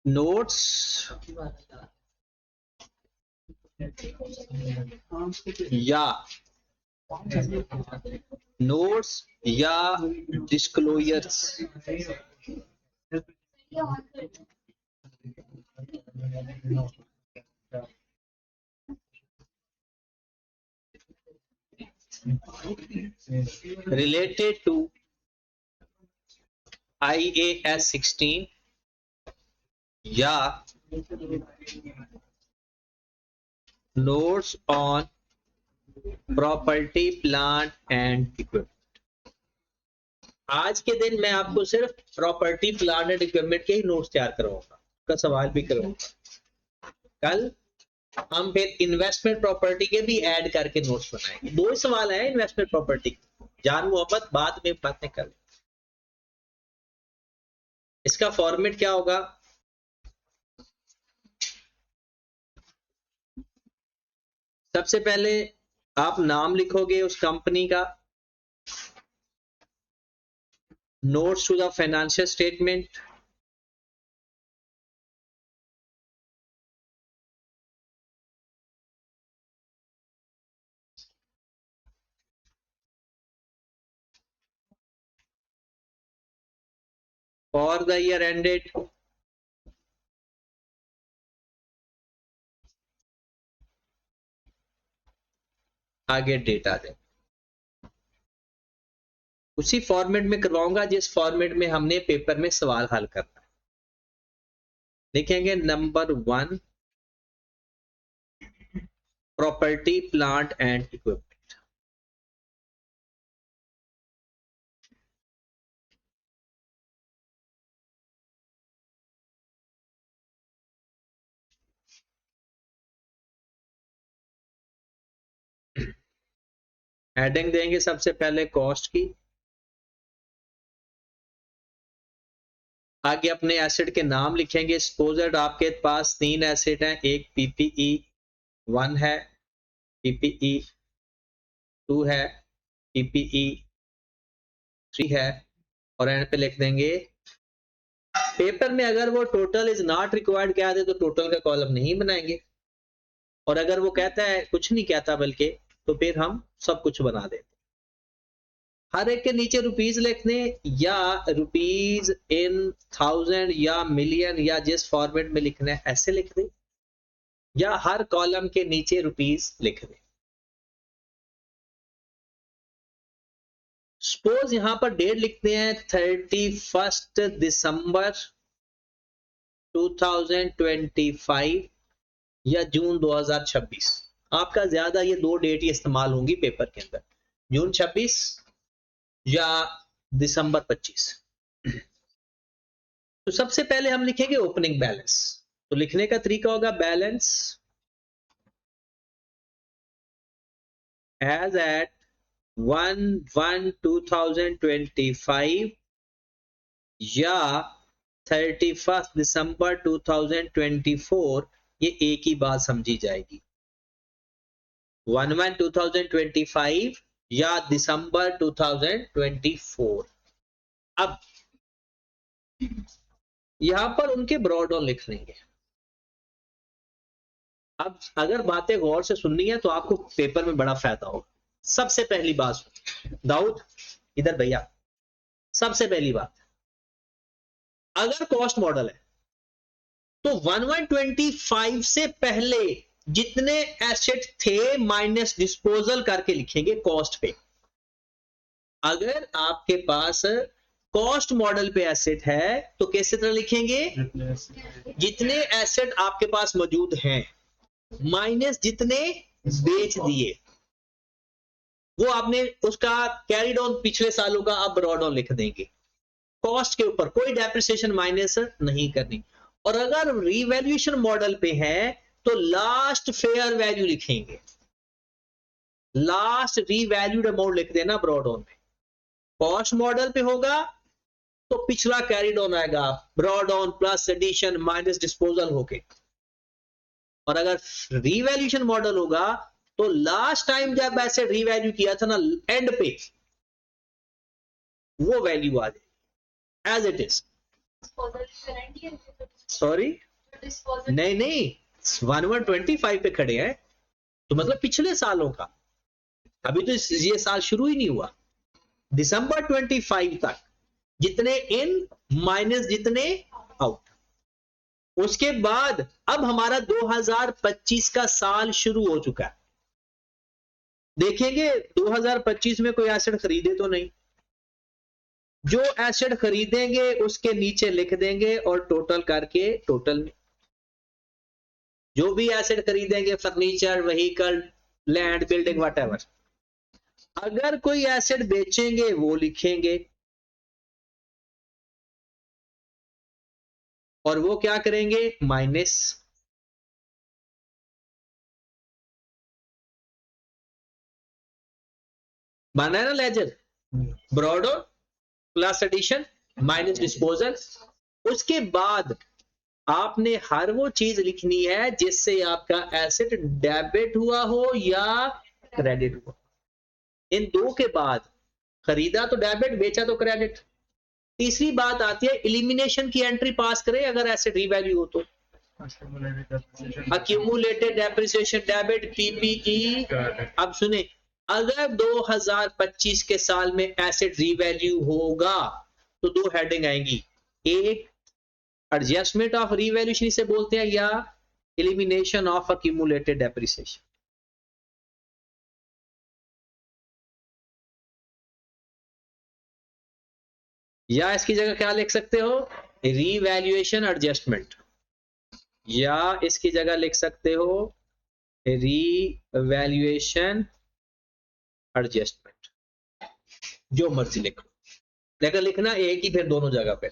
Notes या disclosures related to IAS 16 या notes on property, plant and equipment। आज के दिन मैं आपको सिर्फ प्रॉपर्टी, प्लांट एंड इक्विपमेंट के ही नोट्स तैयार करवाऊंगा, का सवाल भी करवाऊंगा। कल हम फिर इन्वेस्टमेंट प्रॉपर्टी के भी ऐड करके नोट्स बनाएंगे। दो ही सवाल है इन्वेस्टमेंट प्रॉपर्टी, जान मोहब्बत बाद में बातें कर। इसका फॉर्मेट क्या होगा? सबसे पहले आप नाम लिखोगे उस कंपनी का, notes to the financial statement, for the year ended, आगे डेटा दे। उसी फॉर्मेट में करवाऊंगा जिस फॉर्मेट में हमने पेपर में सवाल हल करना है। लिखेंगे number 1 property, plant and equipment. Heading देंगे सबसे पहले कॉस्ट की, आगे अपने एसेट के नाम लिखेंगे। सपोज आपके पास 3 एसेट हैं, एक पीपीई 1 है, पीपीई 2 है, पीपीई 3 है, और एंड पे लिख देंगे। पेपर में अगर वो टोटल इज नॉट रिक्वायर्ड कह दे तो टोटल का कॉलम नहीं बनाएंगे, और अगर वो कहता है कुछ नहीं कहता बल्कि, तो फिर हम सब कुछ बना देते। हर एक के नीचे रुपीज लिखने, या रुपीज इन 1000 या मिलियन, या जिस फॉर्मेट में लिखना है ऐसे लिख दे, या हर कॉलम के नीचे रुपीज लिख दे। सपोज यहां पर डेट लिखते हैं 31 दिसंबर 2025 या जून 2026। आपका ज्यादा ये 2 डेट ही इस्तेमाल होंगी पेपर के अंदर, जून 26 या दिसंबर 25। तो सबसे पहले हम लिखेंगे ओपनिंग बैलेंस। तो लिखने का तरीका होगा बैलेंस एज एट 1/1/2025 या 31 दिसंबर 2024। ये एक ही बात समझी जाएगी, 1/1/2025 या दिसंबर 2024। अब यहां पर उनके ब्रॉड ऑन लिख लेंगे। अब अगर बातें गौर से सुननी है तो आपको पेपर में बड़ा फायदा होगा। सबसे पहली बात दाऊद इधर भैया, सबसे पहली बात, अगर कॉस्ट मॉडल है तो 1/1/25 से पहले जितने एसेट थे माइनस डिस्पोजल करके लिखेंगे कॉस्ट पे। अगर आपके पास कॉस्ट मॉडल पे एसेट है तो कैसे तरह लिखेंगे, जितने एसेट आपके पास मौजूद हैं माइनस जितने बेच दिए, वो आपने उसका कैरिड ऑन पिछले सालों का आप ब्रॉड ऑन लिख देंगे। कॉस्ट के ऊपर कोई डेप्रिसिएशन माइनस नहीं करनी। और अगर रिवैल्यूएशन मॉडल पे है तो लास्ट फेयर वैल्यू लिखेंगे, लास्ट रीवैल्यूड अमाउंट लिख देना ब्रॉड ऑन में। कॉस्ट मॉडल पे होगा तो पिछला कैरिड ऑन आएगा, brought on plus addition minus disposal होके। और अगर रिवैल्यूएशन मॉडल होगा तो लास्ट टाइम जब ऐसे रीवैल्यू किया था ना एंड पे, वो वैल्यू आ जाएगी एज इट इज। सॉरी, नहीं नहीं, 1125 पे खड़े हैं, तो मतलब पिछले सालों का, अभी तो ये साल शुरू ही नहीं हुआ। दिसंबर 25 तक जितने इन माइनस जितने आउट, उसके बाद अब हमारा 2025 का साल शुरू हो चुका है। देखेंगे 2025 में कोई एसेट खरीदे तो नहीं, जो एसेट खरीदेंगे उसके नीचे लिख देंगे और टोटल करके, टोटल में जो भी एसेट खरीदेंगे, furniture, vehicle, land, building, whatever, अगर कोई एसेट बेचेंगे वो लिखेंगे, और वो क्या करेंगे, माइनस। बना है ना ledger, brought plus addition minus disposal. उसके बाद आपने हर वो चीज लिखनी है जिससे आपका एसेट डेबिट हुआ हो या क्रेडिट हुआ। इन दो के बाद खरीदा तो डेबिट, बेचा तो क्रेडिट। तीसरी बात आती है एलिमिनेशन की एंट्री पास करें अगर एसेट रीवैल्यू हो तो, अक्यूमुलेटेड डेप्रिसिएशन डेबिट, पीपीई। अब सुने, अगर 2025 के साल में एसेट रीवैल्यू होगा तो दो हेडिंग आएंगी, एक एडजस्टमेंट ऑफ रीवैल्यूएशन इसे बोलते हैं, या एलिमिनेशन ऑफ अक्यूमुलेटेड डेप्रिसिएशन। या इसकी जगह क्या लिख सकते हो, रीवैल्यूएशन एडजस्टमेंट, या इसकी जगह लिख सकते हो रीवैल्यूएशन एडजस्टमेंट, जो मर्जी लिखो, लेकिन लिखना एक ही फिर दोनों जगह पे।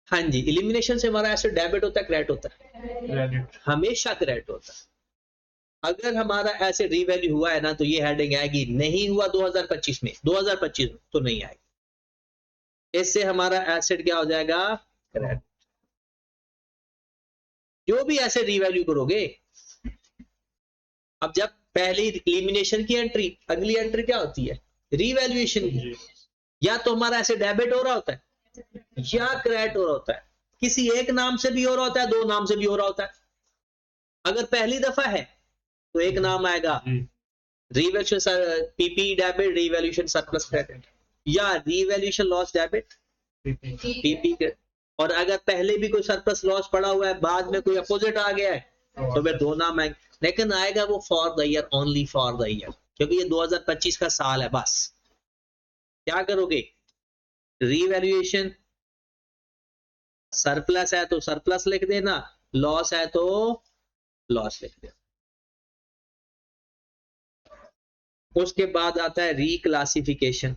हाँ जी, एलिमिनेशन से हमारा एसेट डेबिट होता है क्रेडिट होता है, हमेशा क्रेडिट होता है। अगर हमारा एसेट रीवैल्यू हुआ है ना तो ये हेडिंग आएगी, नहीं हुआ 2025 में, 2025 में तो नहीं आएगी। इससे हमारा एसेट क्या हो जाएगा, क्रेडिट। जो भी एसेट रीवैल्यू करोगे, अब जब पहली एलिमिनेशन की एंट्री, अगली एंट्री क्या होती है, रीवैल्यूएशन की। या तो हमारा एसेट डेबिट हो रहा होता है या क्रेडिट हो रहा होता है, किसी एक नाम से भी हो रहा होता है, दो नाम से भी हो रहा होता है। अगर पहली दफा है तो एक नाम आएगा revaluation PP debit, revaluation surplus credit, या रीवैल्यूएशन लॉस डेबिट, पीपी। और अगर पहले भी कोई सरप्लस लॉस पड़ा हुआ है, बाद में कोई अपोजिट आ गया है, तो फिर दो नाम आएंगे, लेकिन आएगा वो for the year, only for the year, क्योंकि ये 2025 का साल है बस। क्या करोगे, रीवैल्यूएशन, सरप्लस है तो सरप्लस लिख देना, लॉस है तो लॉस लिख देना। उसके बाद आता है रिक्लासिफिकेशन।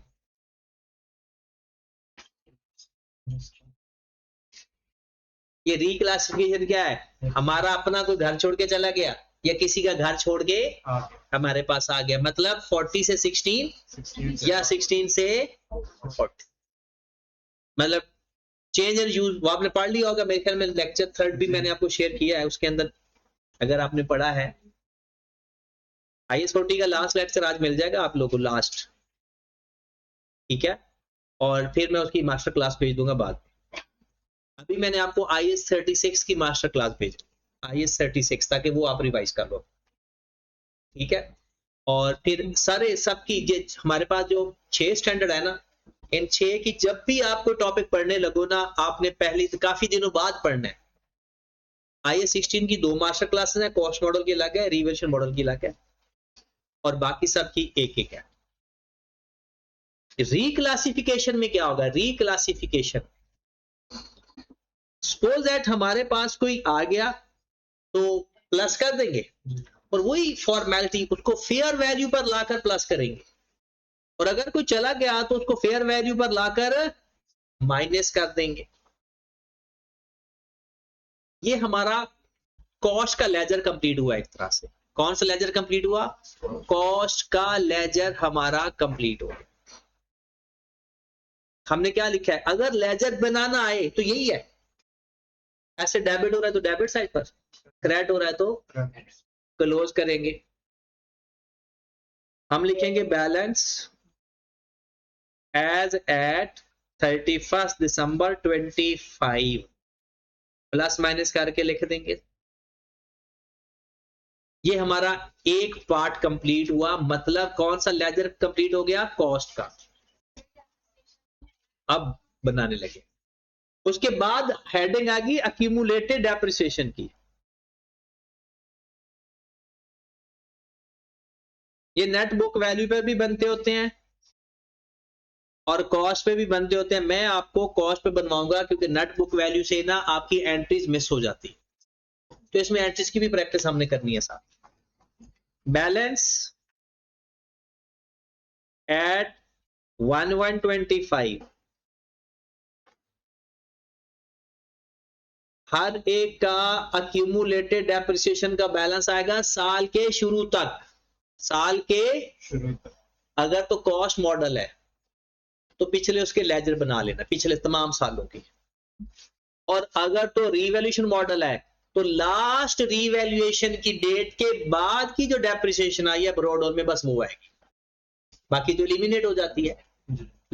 ये रिक्लासिफिकेशन क्या है, हमारा अपना कोई घर छोड़ के चला गया या किसी का घर छोड़ के हमारे पास आ गया, मतलब 40 से 16 या 16 से 40, मतलब चेंज एंड यूज। वो आपने पढ़ लिया होगा मेरे ख्याल में, लेक्चर 3 भी मैंने आपको शेयर किया है, उसके अंदर अगर आपने पढ़ा है। IS40 का लास्ट लेक्चर आज मिल जाएगा आप लोगों को, लास्ट, ठीक है, और फिर मैं उसकी मास्टर क्लास भेज दूंगा बाद। अभी मैंने आपको IS36 की मास्टर क्लास भेजी, IS36, ताकि वो आप रिवाइज कर लो, ठीक है। और फिर सारे सबकी ये हमारे पास जो 6 स्टैंडर्ड है ना, इन 6 की जब भी आपको टॉपिक पढ़ने लगो ना, आपने पहली काफी दिनों बाद पढ़ना है। IS16 की 2 मास्टर क्लासेस है, कॉस्ट मॉडल की अलग है, रिवर्शन मॉडल की अलग है, और बाकी सबकी एक एक है। रिक्लासिफिकेशन में क्या होगा, रिक्लासिफिकेशन, सपोज दैट हमारे पास कोई आ गया तो प्लस कर देंगे, और वही फॉर्मेलिटी उसको फेयर वैल्यू पर लाकर प्लस करेंगे, और अगर कोई चला गया तो उसको फेयर वैल्यू पर लाकर माइनस कर देंगे। ये हमारा कॉस्ट का लेजर कंप्लीट हुआ एक तरह से। कौन सा लेजर कंप्लीट हुआ, कॉस्ट का लेजर हमारा कंप्लीट हो गया। हमने क्या लिखा है, अगर लेजर बनाना आए तो यही है, ऐसे डेबिट हो रहा है तो डेबिट साइड पर, क्रेडिट हो रहा है तो क्लोज करेंगे। हम लिखेंगे बैलेंस एज एट 31 दिसंबर 25 प्लस माइनस करके लिख देंगे। ये हमारा एक पार्ट कंप्लीट हुआ, मतलब कौन सा लेजर कंप्लीट हो गया? कॉस्ट का। अब बनाने लगे, उसके बाद हेडिंग आ गई अक्यूमुलेटेड डेप्रिसिएशन की। ये नेट बुक वैल्यू पे भी बनते होते हैं और कॉस्ट पे भी बनते होते हैं। मैं आपको कॉस्ट पे बनवाऊंगा क्योंकि नेट बुक वैल्यू से ना आपकी एंट्रीज मिस हो जाती, तो इसमें एंट्रीज की भी प्रैक्टिस हमने करनी है साथ। बैलेंस एट 1125 हर एक का अक्यूमुलेटेड डेप्रिसिएशन का बैलेंस आएगा साल के शुरू तक। साल के शुरू तक। अगर तो कॉस्ट मॉडल है तो पिछले उसके लेजर बना लेना, पिछले तमाम सालों की। और अगर तो रीवैल्यूएशन मॉडल है तो लास्ट रीवैल्यूएशन की डेट के बाद की जो डेप्रिसिएशन आई है ब्रॉडऑन में, बस वो आएगी, बाकी तो एलिमिनेट हो जाती है।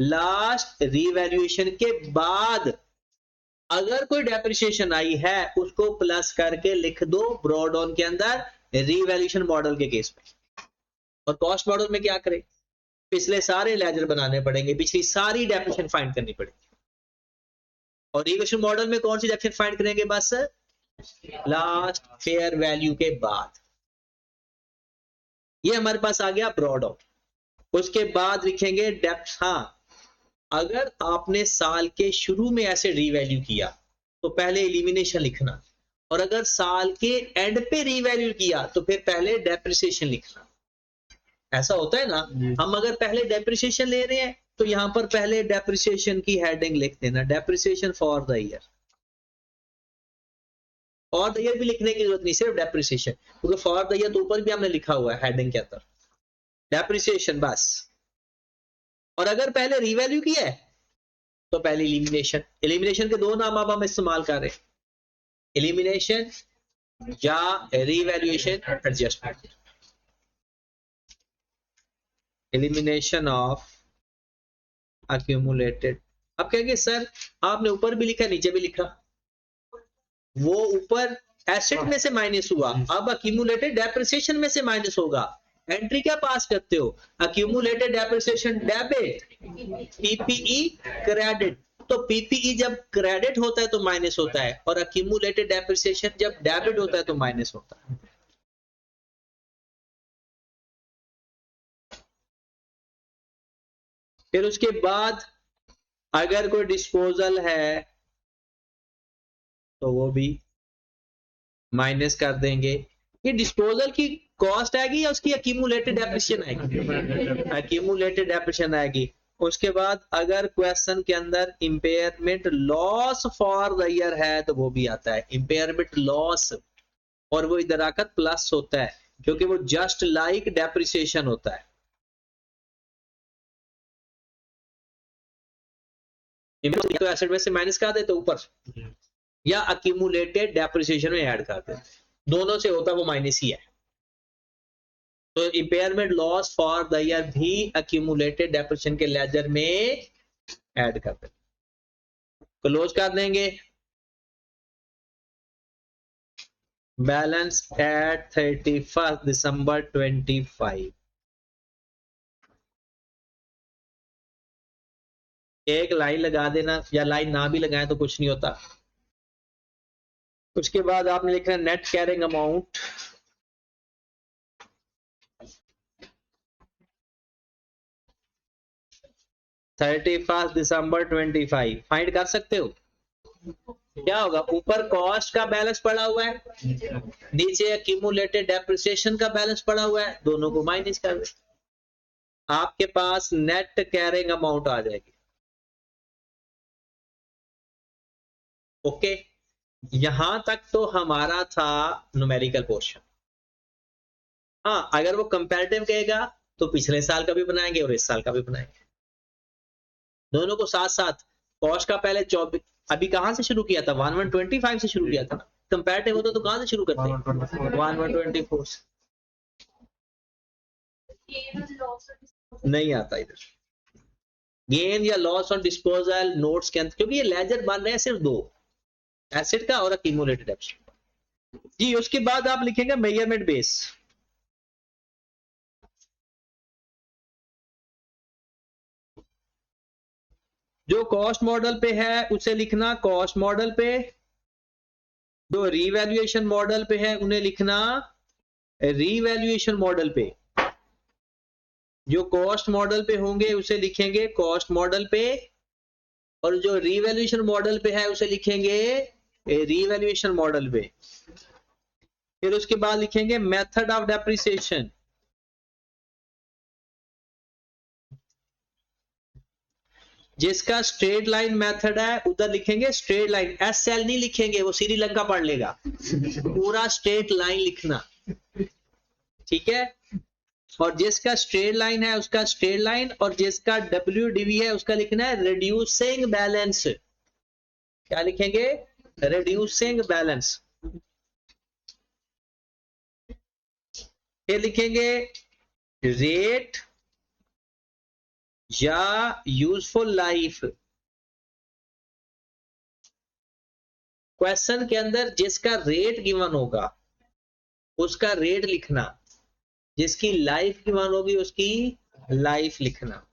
लास्ट रीवैल्यूएशन के बाद अगर कोई डेप्रिसिएशन आई है उसको प्लस करके लिख दो ब्रॉडऑन के अंदर रीवैल्यूएशन मॉडल के केस में। और कॉस्ट मॉडल में क्या करें? पिछले सारे लेजर बनाने पड़ेंगे, पिछली सारी डेप्रिसिएशन फाइंड करनी पड़ेगी। और रीवैल्यूएशन मॉडल में कौन सी डेप्रिसिएशन फाइंड करेंगे? बस लास्ट फेयर वैल्यू के बाद। ये हमारे पास आ गया ब्रॉडऑन। उसके बाद लिखेंगे डेप्थ। हाँ, अगर आपने साल के शुरू में ऐसे रीवैल्यू किया तो पहले एलिमिनेशन लिखना, और अगर साल के एंड पे रीवैल्यू किया तो फिर पहले डेप्रिसिएशन लिखना। ऐसा होता है ना, हम अगर पहले डेप्रिसिएशन ले रहे हैं तो यहां पर पहले डेप्रिसिएशन की हेडिंग लिख देना, depreciation for the year. For the year भी लिखने की जरूरत नहीं, सिर्फ डेप्रिसिएशन, क्योंकि फॉर द ईयर तो ऊपर भी हमने लिखा हुआ है हेडिंग के अंदर, डेप्रिसिएशन बस। और अगर पहले रीवैल्यू किया है तो पहले एलिमिनेशन। एलिमिनेशन के दो नाम अब हम इस्तेमाल कर रहे हैं, एलिमिनेशन या revaluation adjustment. Elimination of accumulated. अब कहेंगे सर आपने ऊपर भी लिखा नीचे भी लिखा, वो ऊपर एसेट में से माइनस हुआ, अब अक्यूमुलेटेड डेप्रिसिएशन में से माइनस होगा। एंट्री क्या पास करते हो? Accumulated depreciation debit, PPE credit. तो पीपीई जब क्रेडिट होता है तो माइनस होता है, और अक्यूमुलेटेड डेप्रिसिएशन जब डेबिट होता है तो माइनस होता है। फिर उसके बाद अगर कोई डिस्पोजल है तो वो भी माइनस कर देंगे। ये डिस्पोजल की कॉस्ट आएगी या उसकी अक्यूमुलेटेड डेप्रिसिएशन आएगी? अक्यूमुलेटेड डेप्रिसिएशन आएगी। उसके बाद अगर क्वेश्चन के अंदर impairment loss for the year है तो वो भी आता है, इंपेयरमेंट लॉस, और वो इधर आकर प्लस होता है क्योंकि वो जस्ट लाइक डेप्रिसिएशन होता है। तो एसेट में से माइनस कर देते ऊपर, या अक्यूमुलेटेड डेप्रिसिएशन में ऐड कर देते, दोनों से होता है वो माइनस ही है। तो impairment loss for the year भी अक्यूमुलेटेड डेप्रिसिएशन के लेजर में ऐड कर देते, क्लोज कर देंगे। बैलेंस एट 31 दिसंबर 25। एक लाइन लगा देना, या लाइन ना भी लगाए तो कुछ नहीं होता। उसके बाद आपने लिखना है नेट कैरिंग अमाउंट, दिसंबर 25 फाइंड कर सकते हो। क्या होगा? ऊपर कॉस्ट का बैलेंस पड़ा हुआ है, नीचे अक्यूमुलेटेड डेप्रिसिएशन का बैलेंस पड़ा हुआ है, दोनों को माइनस कर दे, आपके पास नेट कैरिंग अमाउंट आ जाएगी। ओके, यहां तक तो हमारा था न्यूमेरिकल पोर्शन। हाँ, अगर वो कंपैरेटिव कहेगा तो पिछले साल का भी बनाएंगे और इस साल का भी बनाएंगे, दोनों को साथ साथ। कॉस्ट का पहले 24, अभी कहां से शुरू किया था? 1125 से शुरू किया था ना। कंपैरेटिव होता तो कहां से शुरू करते? 1124 नहीं आता इधर। गेन या लॉस ऑन डिस्पोजल नोट्स के अंदर, क्योंकि ये लेजर बन रहे हैं सिर्फ दो, एसिड का और अक्यूमुलेटेड एब्सोल्यूट जी। उसके बाद आप लिखेंगे मेजरमेंट बेस। जो कॉस्ट मॉडल पे है उसे लिखना कॉस्ट मॉडल पे, जो रीवैल्यूएशन मॉडल पे है उन्हें लिखना रीवैल्यूएशन मॉडल पे, जो कॉस्ट मॉडल पे होंगे उसे लिखेंगे कॉस्ट मॉडल पे, और जो रीवैल्यूएशन मॉडल पे है उसे लिखेंगे रीवैल्यूएशन मॉडल पे। फिर उसके बाद लिखेंगे मेथड ऑफ डेप्रिसिएशन, जिसका स्ट्रेट लाइन मेथड है उधर लिखेंगे स्ट्रेट लाइन, एस एल नहीं लिखेंगे, वो श्रीलंका पढ़ लेगा, पूरा स्ट्रेट लाइन लिखना, ठीक है। और जिसका स्ट्रेट लाइन है उसका स्ट्रेट लाइन, और जिसका WDV है उसका लिखना है रिड्यूसिंग बैलेंस। क्या लिखेंगे? Reducing balance. फिर लिखेंगे रेट या यूजफुल लाइफ। क्वेश्चन के अंदर जिसका रेट गिवन होगा उसका रेट लिखना, जिसकी लाइफ गिवन होगी उसकी लाइफ लिखना।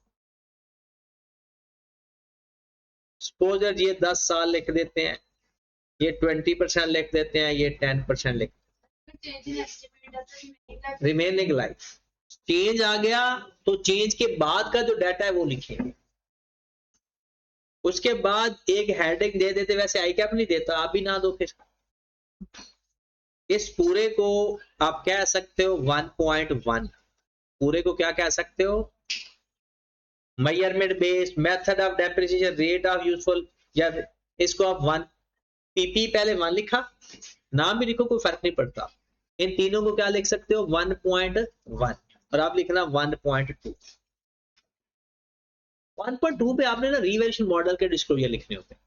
सपोज ये 10 साल लिख देते हैं, ये 20% लिख देते हैं, ये 10% लिख, रिमेनिंग लाइफ। चेंज आ गया तो चेंज के बाद का जो डाटा है वो लिखेंगे। उसके बाद एक हेडिंग दे देते, वैसे आई कैप नहीं देता, आप भी ना दो। फिर इस पूरे को आप कह सकते हो 1.1, पूरे को क्या कह सकते हो? Measurement based, method of depreciation, rate of useful, या इसको आप 1 PP पहले 1 लिखा, नाम भी लिखो कोई फर्क नहीं पड़ता। इन तीनों को क्या लिख सकते हो? 1.1, और आप लिखना 1.2। 1.2 पे आपने ना रीवैल्यूएशन मॉडल के डिस्क्लोजर लिखने होते हैं,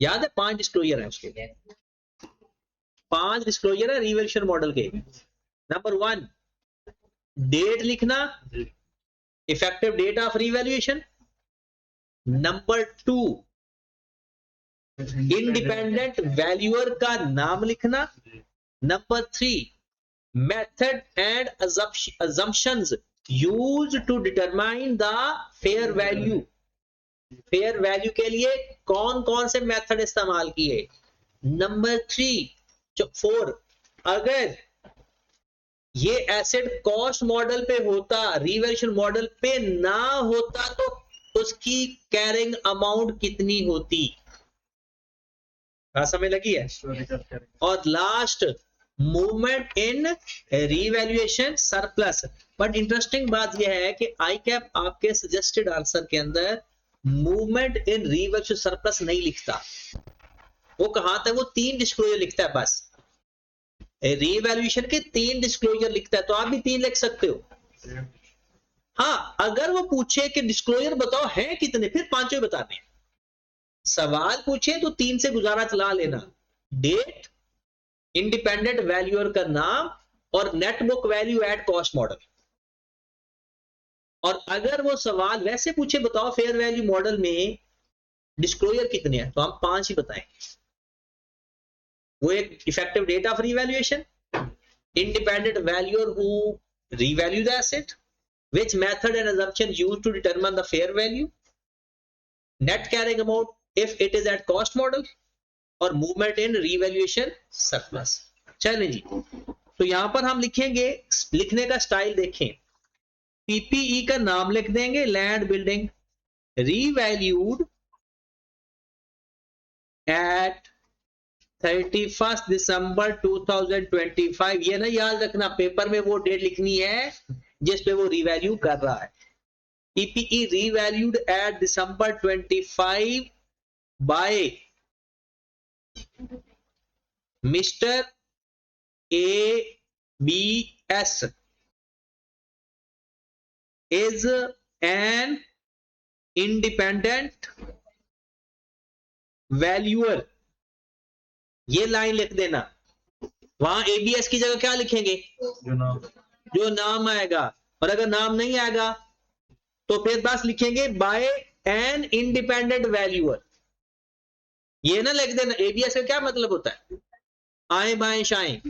याद है? 5 डिस्क्लोजर है उसके लिए, 5 डिस्क्लोजर है रीवैल्यूएशन मॉडल के। नंबर 1 डेट लिखना, effective date of revaluation. Number 2 independent valuer का नाम लिखना। Number 3 method and assumptions used to determine the fair value। Fair value के लिए कौन कौन से मेथड इस्तेमाल किए। नंबर 4 अगर ये एसेट कॉस्ट मॉडल पे होता, रीवैल्यूएशन मॉडल पे ना होता, तो उसकी कैरिंग अमाउंट कितनी होती। समझ लगी है? और last movement in revaluation surplus. But interesting बात यह है कि आई कैप आपके सजेस्टेड आंसर के अंदर मूवमेंट इन रीवैल्यूएशन सरप्लस नहीं लिखता। वो कहां था? वो 3 डिस्क्लोजर लिखता है बस, रीवैल्यूएशन के 3 डिस्क्लोजर लिखता है, तो आप भी 3 लिख सकते हो। हाँ, अगर वो पूछे कि डिस्क्लोजर बताओ हैं कितने, फिर 5 बताने। सवाल पूछे तो 3 से गुजारा चला लेना, डेट, इंडिपेंडेंट वैल्यूअर का नाम, और net book value at cost model. और अगर वो सवाल वैसे पूछे बताओ फेयर वैल्यू मॉडल में डिस्क्लोजर कितने हैं, तो हम 5 ही बताएंगे। वो एक effective date of revaluation, independent valuer who revalue the asset, which method and assumption used to determine the fair value, net carrying amount if it is at cost model, और मूवमेंट इन रीवैल्यूएशन सरप्लस। चलें जी, तो यहां पर हम लिखेंगे, लिखने का style देखें, PPE का नाम लिख देंगे, लैंड बिल्डिंग रीवैल्यूड एट 31 दिसंबर 2025। ये ना याद रखना, पेपर में वो डेट लिखनी है जिस पे वो रीवैल्यू कर रहा है। PPE revalued at December 25 by Mr. ABS is an independent valuer। ये लाइन लिख देना। वहां ABS की जगह क्या लिखेंगे? जो नाम आएगा। और अगर नाम नहीं आएगा तो फिर बस लिखेंगे बाय एन इंडिपेंडेंट वैल्यूअर। ये ना लिख देना, एबीएस का क्या मतलब होता है, आए बाएं शाएं,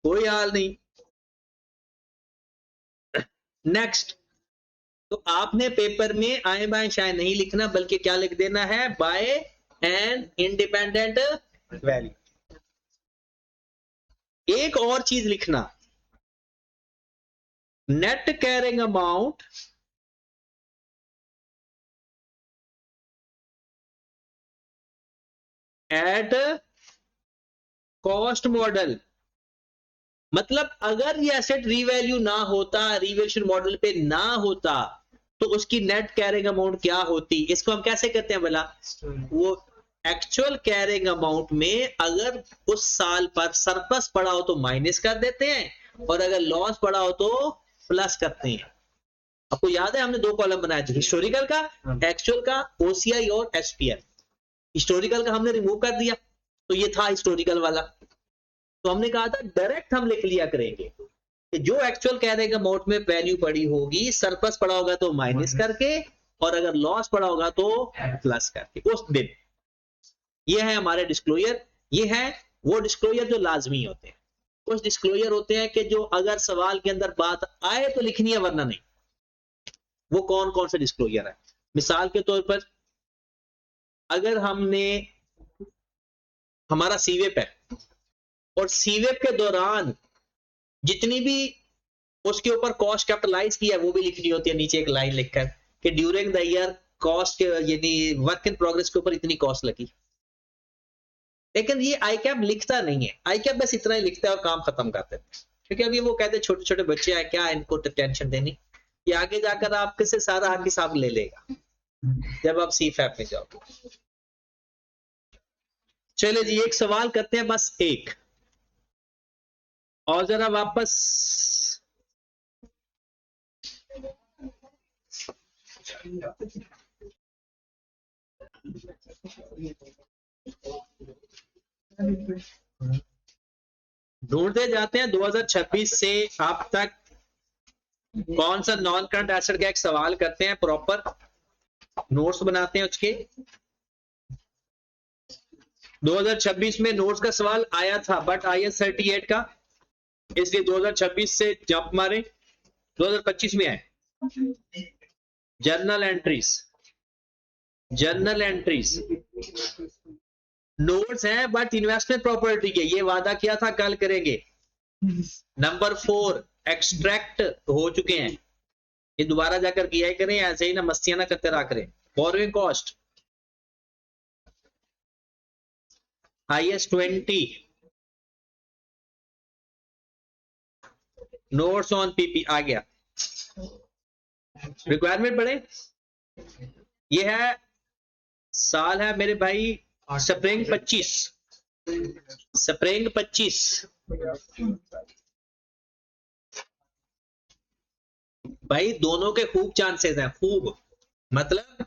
कोई हाल नहीं। नेक्स्ट, तो आपने पेपर में आए बाएं शाएं नहीं लिखना, बल्कि क्या लिख देना है, बाय एन इंडिपेंडेंट वैल्यू। एक और चीज लिखना, net carrying amount at cost model. मतलब अगर ये एसेट रीवैल्यू ना होता, रिवैल्यूएशन मॉडल पे ना होता, तो उसकी नेट कैरिंग अमाउंट क्या होती। इसको हम कैसे कहते हैं भला, वो एक्चुअल कैरिंग अमाउंट में अगर उस साल पर सरप्लस पड़ा हो तो माइनस कर देते हैं, और अगर लॉस पड़ा हो तो प्लस करते हैं। आपको याद है हमने दो कॉलम बनाए थे, हिस्टोरिकल का, एक्चुअल का, ओसीआई और एसपीएल। हिस्टोरिकल का हमने रिमूव कर दिया, तो ये था हिस्टोरिकल वाला। तो हमने कहा था डायरेक्ट हम लिख लिया करेंगे कि जो एक्चुअल कैरिंग अमाउंट में वैल्यू पड़ी होगी, सरप्लस पड़ा होगा तो माइनस करके, और अगर लॉस पड़ा होगा तो प्लस करके उस दिन। ये है हमारे डिस्क्लोजर। ये है वो डिस्क्लोजर जो लाजमी होते हैं। कुछ डिस्क्लोजर होते हैं कि जो अगर सवाल के अंदर बात आए तो लिखनी है, वरना नहीं। वो कौन कौन से डिस्क्लोजर है, मिसाल के तौर पर अगर हमने, हमारा सीवेप है, और सीवेप के दौरान जितनी भी उसके ऊपर कॉस्ट कैपिटलाइज की है वो भी लिखनी होती है, नीचे एक लाइन लिखकर कि ड्यूरिंग द ईयर कॉस्ट, यानी वर्क इन प्रोग्रेस के ऊपर इतनी कॉस्ट लगी। लेकिन ये आईकैप लिखता नहीं है, आईकैप बस इतना ही लिखता है और काम खत्म कर देता है, क्योंकि अभी वो कहते हैं छोटे छोटे बच्चे हैं, क्या इनको टेंशन देनी, ये आगे जाकर आपके से सारा हिसाब ले लेगा जब आप सीफैप में जाओगे। चले जी, एक सवाल करते हैं, बस एक, और जरा वापस ढूंढते जाते हैं 2026 से अब तक कौन सा नॉन करंट एसेट का एक सवाल करते हैं, प्रॉपर नोट्स बनाते हैं उसके। 2026 में नोट्स का सवाल आया था, बट IS 38 का, इसलिए 2026 से जंप मारे, 2025 में आए। Journal entries, journal entries notes हैं, बट इन्वेस्टमेंट प्रॉपर्टी के ये वादा किया था कल करेंगे। नंबर 4 एक्सट्रैक्ट हो चुके हैं, ये दोबारा जाकर किया ही करें, ऐसे ही ना मस्तियां ना करते रहा करें। Borrowing cost IS 20, notes on PP आ गया। रिक्वायरमेंट पढ़े, ये है साल है मेरे भाई स्प्रिंग 25, स्प्रिंग 25। भाई दोनों के खूब चांसेस हैं, खूब, मतलब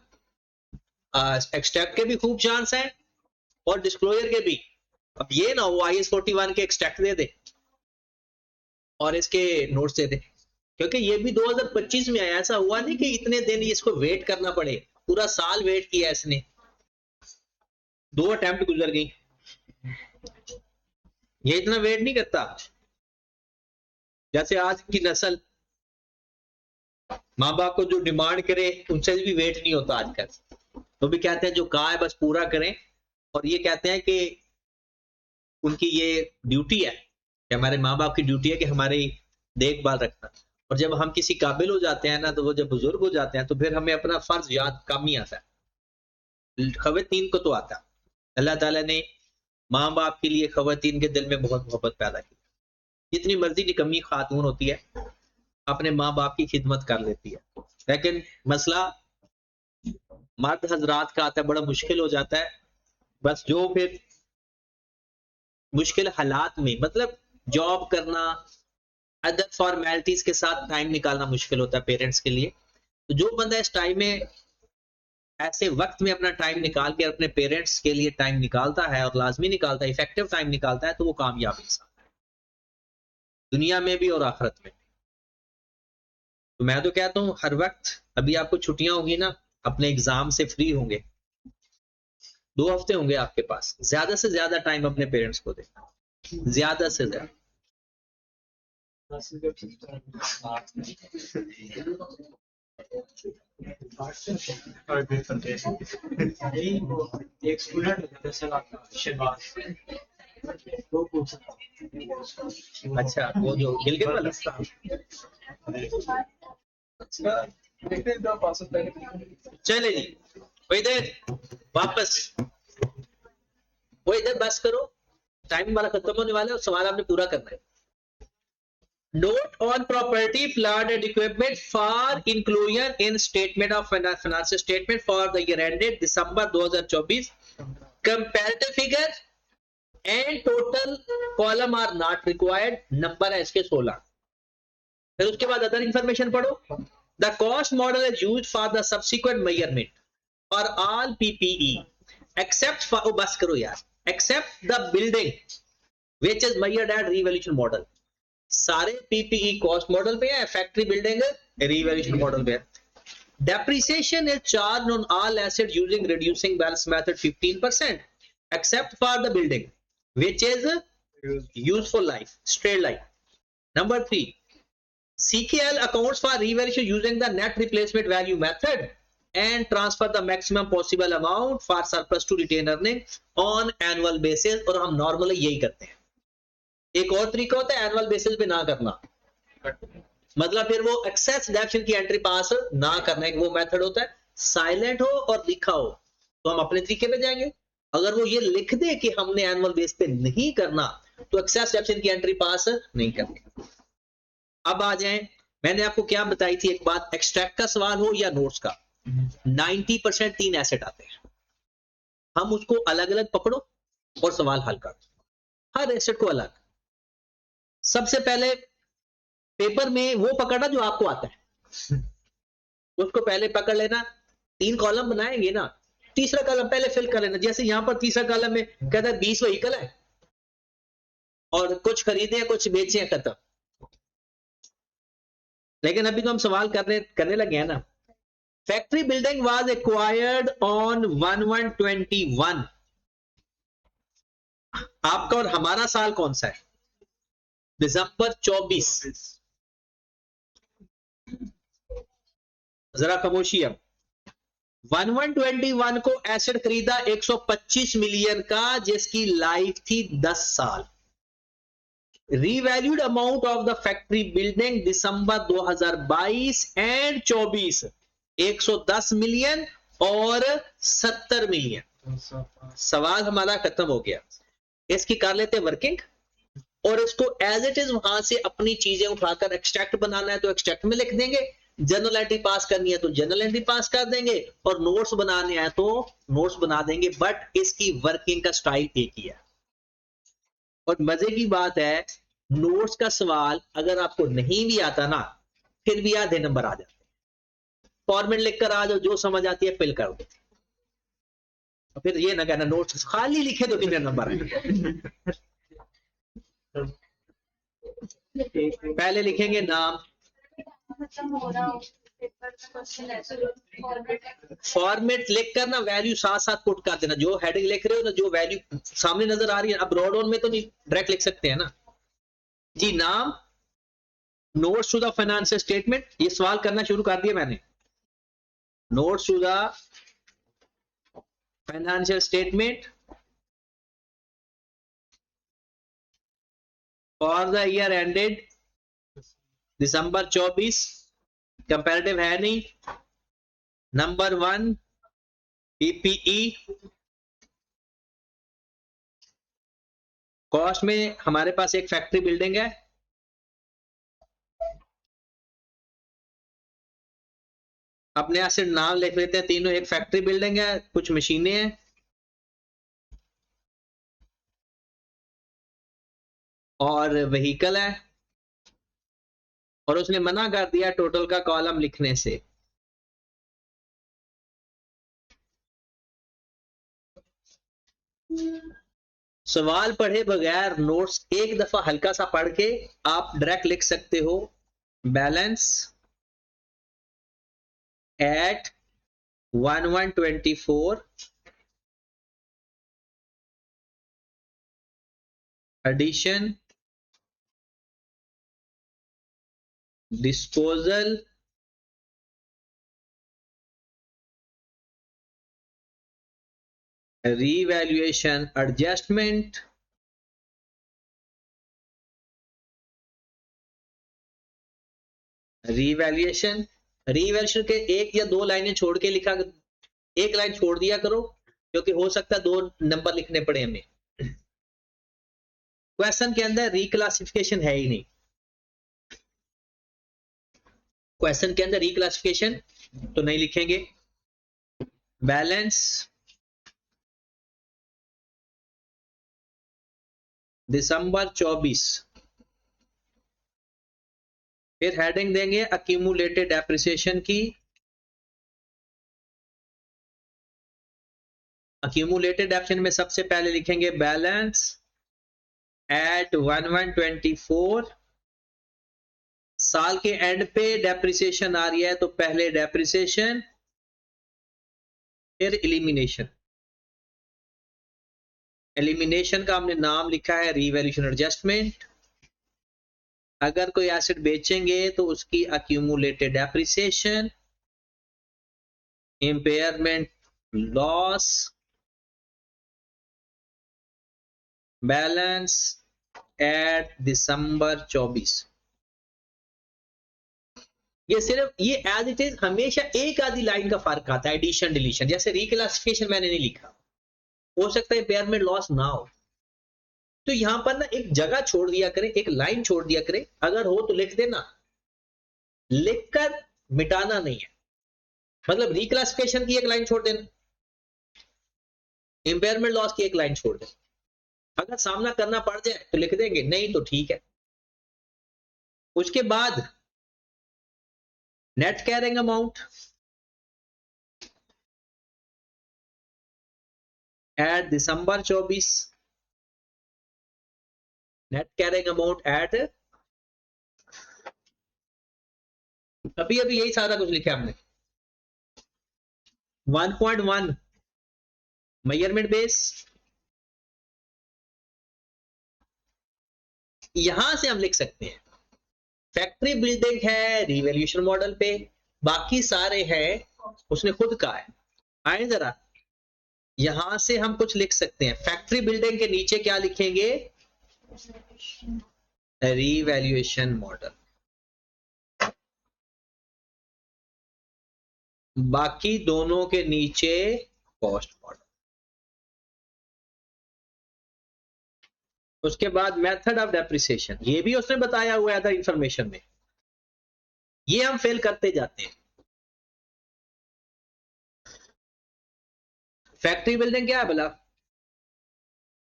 एक्सट्रैक्ट के भी खूब चांस हैं और डिस्क्लोजर के भी। अब ये ना वो IS 41 के एक्सट्रैक्ट दे दे और इसके नोट्स दे दे, क्योंकि ये भी 2025 में आया। ऐसा हुआ नहीं कि इतने दिन इसको वेट करना पड़े, पूरा साल वेट किया इसने, 2 अटेम्प्ट गुजर गई। ये इतना वेट नहीं करता, जैसे आज की नस्ल माँ बाप को जो डिमांड करे उनसे भी वेट नहीं होता आजकल। तो भी कहते हैं जो कहा है बस पूरा करें, और ये कहते हैं कि उनकी ये ड्यूटी है, कि हमारे माँ बाप की ड्यूटी है कि हमारी देखभाल रखना। और जब हम किसी काबिल हो जाते हैं ना, तो वो जब बुजुर्ग हो जाते हैं तो फिर हमें अपना फर्ज याद कम ही आता है। खवातीन को तो आता है, अल्लाह ताला ने माँ बाप के लिए खवातीन के दिल में बहुत मोहब्बत पैदा की। जितनी मर्जी निकम्मी खातून होती है अपने माँ बाप की खिदमत कर लेती है, लेकिन मसला मर्द हजरात का आता है, बड़ा मुश्किल हो जाता है। बस जो फिर मुश्किल हालात में, मतलब जॉब करना, अदर फॉर्मेलिटीज के साथ टाइम निकालना मुश्किल होता है पेरेंट्स के लिए। तो जो बंदा इस टाइम में, ऐसे वक्त में अपना टाइम निकाल के अपने पेरेंट्स के लिए टाइम निकालता है, और लाजमी निकालता है, इफेक्टिव टाइम निकालता है, तो वो कामयाब इंसान है, दुनिया में भी और आखिरत में। तो मैं तो कहता हूँ हर वक्त, अभी आपको छुट्टियां होंगी ना, अपने एग्जाम से फ्री होंगे, 2 हफ्ते होंगे आपके पास, ज्यादा से ज्यादा टाइम अपने पेरेंट्स को देना, ज्यादा से ज्यादा। एक स्टूडेंट अच्छा, वो जो गिलगित वाला। चले जी, वो इधर वापस, वो इधर बस करो, टाइम हमारा खत्म होने वाला है और सवाल आपने पूरा करना है। Note on property, plant and equipment for inclusion in statement of financial statement for the year ended December 2024. Comparative figure and total column are not required. Number है इसके 16। फिर उसके बाद अदर इंफॉर्मेशन पढ़ो। The cost model is used for the subsequent measurement for all PPE except for, बस करो यार, except the building which is measured at revaluation model। सारे पीपीई कॉस्ट मॉडल पे है, फैक्ट्री बिल्डिंग रिवैल्यूएशन मॉडल पे है। Depreciation is charge on all asset using reducing balance method 15% except for the building which is useful life, straight life. Number 3, CKL accounts for revaluation using the net replacement value method and transfer the maximum possible amount for surplus to retained earning on annual basis। और हम normally यही करते हैं। एक और तरीका होता है एनुअल बेसिस पे ना करना, मतलब फिर वो एक्सेस डिडक्शन की एंट्री पास ना करना, वो मेथड होता है। साइलेंट हो और लिखा हो तो हम अपने तरीके पे जाएंगे, अगर वो ये लिख दे कि हमने एनुअल बेस पे नहीं करना तो एक्सेस डिडक्शन की एंट्री पास नहीं करनी। अब आ जाएं, मैंने आपको क्या बताई थी एक बात, एक्सट्रैक्ट का सवाल हो या नोट्स का, 90% 3 एसेट आते हैं, हम उसको अलग अलग पकड़ो और सवाल हल करो, हर एसेट को अलग। सबसे पहले पेपर में वो पकड़ना जो आपको आता है, उसको पहले पकड़ लेना। 3 कॉलम बनाएंगे ना, तीसरा कॉलम पहले फिल कर लेना। जैसे यहां पर तीसरा कॉलम में कहता है 20 व्हीकल है और कुछ खरीदे हैं कुछ बेचे हैं, खत्म। लेकिन अभी तो हम सवाल करने लगे हैं ना। Factory building was acquired on 1121। आपका और हमारा साल कौन सा है? दिसंबर 24। जरा खामोशी। अब 1121 को एसेट खरीदा 125 मिलियन का, जिसकी लाइफ थी 10 साल। Revalued amount of the factory building December 2022 and 24 110 million और 70 मिलियन। सवाल हमारा खत्म हो गया। इसकी कर लेते वर्किंग और इसको एज इट इज वहां से अपनी चीजें उठाकर एक्सट्रैक्ट बनाना है तो एक्सट्रैक्ट में लिख देंगे, जनरल एंट्री पास करनी है तो जनरल एंट्री पास कर देंगे, और नोट्स बनाने हैं तो नोट्स बना देंगे। बट इसकी वर्किंग का स्टाइल एक ही है। और मजे की बात है, नोट्स का सवाल अगर आपको नहीं भी आता ना, फिर भी आधे नंबर आ जाते हैं। फॉर्मेट लिखकर आ जाओ, जो समझ आती है फिल कर दो। फिर ये ना कहना नोट्स खाली लिखे तो कितने नंबर आए। पहले लिखेंगे नाम, फॉर्मेट लिख कर ना वैल्यू साथ साथ पुट कर देना। जो हेडिंग लिख रहे हो ना, जो वैल्यू सामने नजर आ रही है, अब ब्रॉड ऑन में तो नहीं, डायरेक्ट लिख सकते हैं ना जी। नाम, notes to the financial statement, ये सवाल करना शुरू कर दिया मैंने। Notes to the financial statement for the year ended दिसंबर 24। कंपैरेटिव है नहीं। नंबर 1 पीपीई कॉस्ट में हमारे पास एक फैक्ट्री बिल्डिंग है, अपने यहां से नाम लिख लेते हैं तीनों। एक फैक्ट्री बिल्डिंग है, कुछ मशीनें हैं और व्हीकल है, और उसने मना कर दिया टोटल का कॉलम लिखने से। सवाल पढ़े बगैर नोट्स एक दफा हल्का सा पढ़ के आप डायरेक्ट लिख सकते हो balance at 1124 addition, disposal, revaluation adjustment, revaluation के एक या दो लाइनें छोड़ के लिखा, एक लाइन छोड़ दिया करो क्योंकि हो सकता है दो नंबर लिखने पड़े हमें। क्वेश्चन के अंदर रिक्लासिफिकेशन है ही नहीं, क्वेश्चन के अंदर रिक्लासिफिकेशन तो नहीं लिखेंगे। बैलेंस दिसंबर 24, फिर हेडिंग देंगे अक्यूमुलेटेड डेप्रिसिएशन की। अक्यूमुलेटेड डेप्रिसिएशन में सबसे पहले लिखेंगे बैलेंस एट 1124, साल के एंड पे डेप्रिसिएशन आ रही है तो पहले डेप्रिसिएशन फिर एलिमिनेशन। एलिमिनेशन का हमने नाम लिखा है रिवैल्यूएशन एडजस्टमेंट। अगर कोई एसेट बेचेंगे तो उसकी accumulated depreciation, impairment loss, balance at December 24। ये सिर्फ ये एज इट इज हमेशा एक आधी लाइन का फर्क आता है, एडिशन डिलीशन। जैसे रिक्लासिफिकेशन मैंने नहीं लिखा, हो सकता है इम्पेयरमेंट लॉस ना हो, तो यहां पर ना एक जगह छोड़ दिया करें, एक लाइन छोड़ दिया करें, अगर हो तो लिख देना, लिखकर मिटाना नहीं है। मतलब रिक्लासिफिकेशन की एक लाइन छोड़ देना, इम्पेयरमेंट लॉस की एक लाइन छोड़ देना। अगर सामना करना पड़ जाए तो लिख देंगे, नहीं तो ठीक है। उसके बाद net carrying amount at December 24, net carrying amount at, अभी अभी यही सारा कुछ लिखा हमने। 1.1 मेजरमेंट बेस, यहां से हम लिख सकते हैं फैक्ट्री बिल्डिंग है रिवैल्यूएशन मॉडल पे, बाकी सारे हैं उसने खुद कहा है। आए जरा, यहां से हम कुछ लिख सकते हैं। फैक्ट्री बिल्डिंग के नीचे क्या लिखेंगे, रिवैल्यूएशन मॉडल, बाकी दोनों के नीचे कॉस्ट मॉडल। उसके बाद मेथड ऑफ डेप्रिसिएशन, ये भी उसने बताया हुआ था इंफॉर्मेशन में, ये हम फेल करते जाते हैं। फैक्ट्री बिल्डिंग क्या है बोला,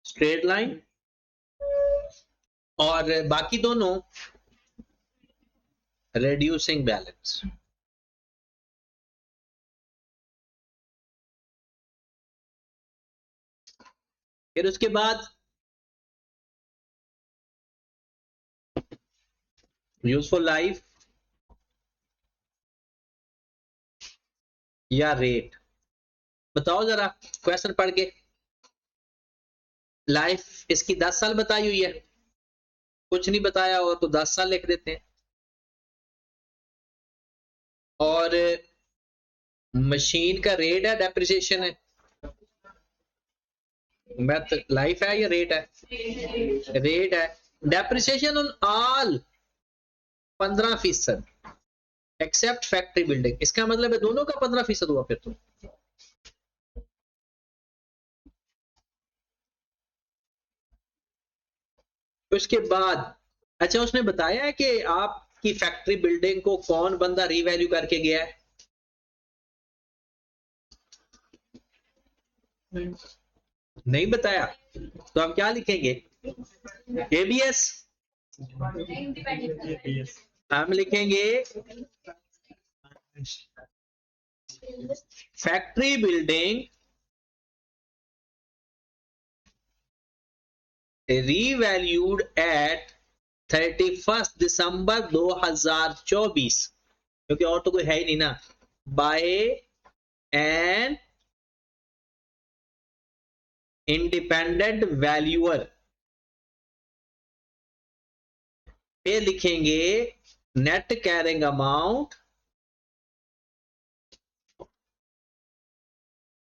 स्ट्रेट लाइन, और बाकी दोनों रिड्यूसिंग बैलेंस। फिर उसके बाद यूजफुल लाइफ या रेट। बताओ जरा क्वेश्चन पढ़ के, लाइफ इसकी 10 साल बताई हुई है, कुछ नहीं बताया हो तो 10 साल लिख देते हैं। और मशीन का रेट है, डेप्रिसिएशन है, मैथ लाइफ है या रेट है, रेट है। Depreciation on all 15% except factory building, इसका मतलब है दोनों का 15% हुआ फिर तो। उसके बाद अच्छा उसने बताया है कि आपकी फैक्ट्री बिल्डिंग को कौन बंदा रीवैल्यू करके गया है, नहीं बताया, तो हम क्या लिखेंगे, एबीएस, हम लिखेंगे फैक्ट्री बिल्डिंग रीवैल्यूड एट 31 दिसंबर 2024, क्योंकि और तो कोई है ही नहीं ना, by an independent valuer, पे लिखेंगे net carrying amount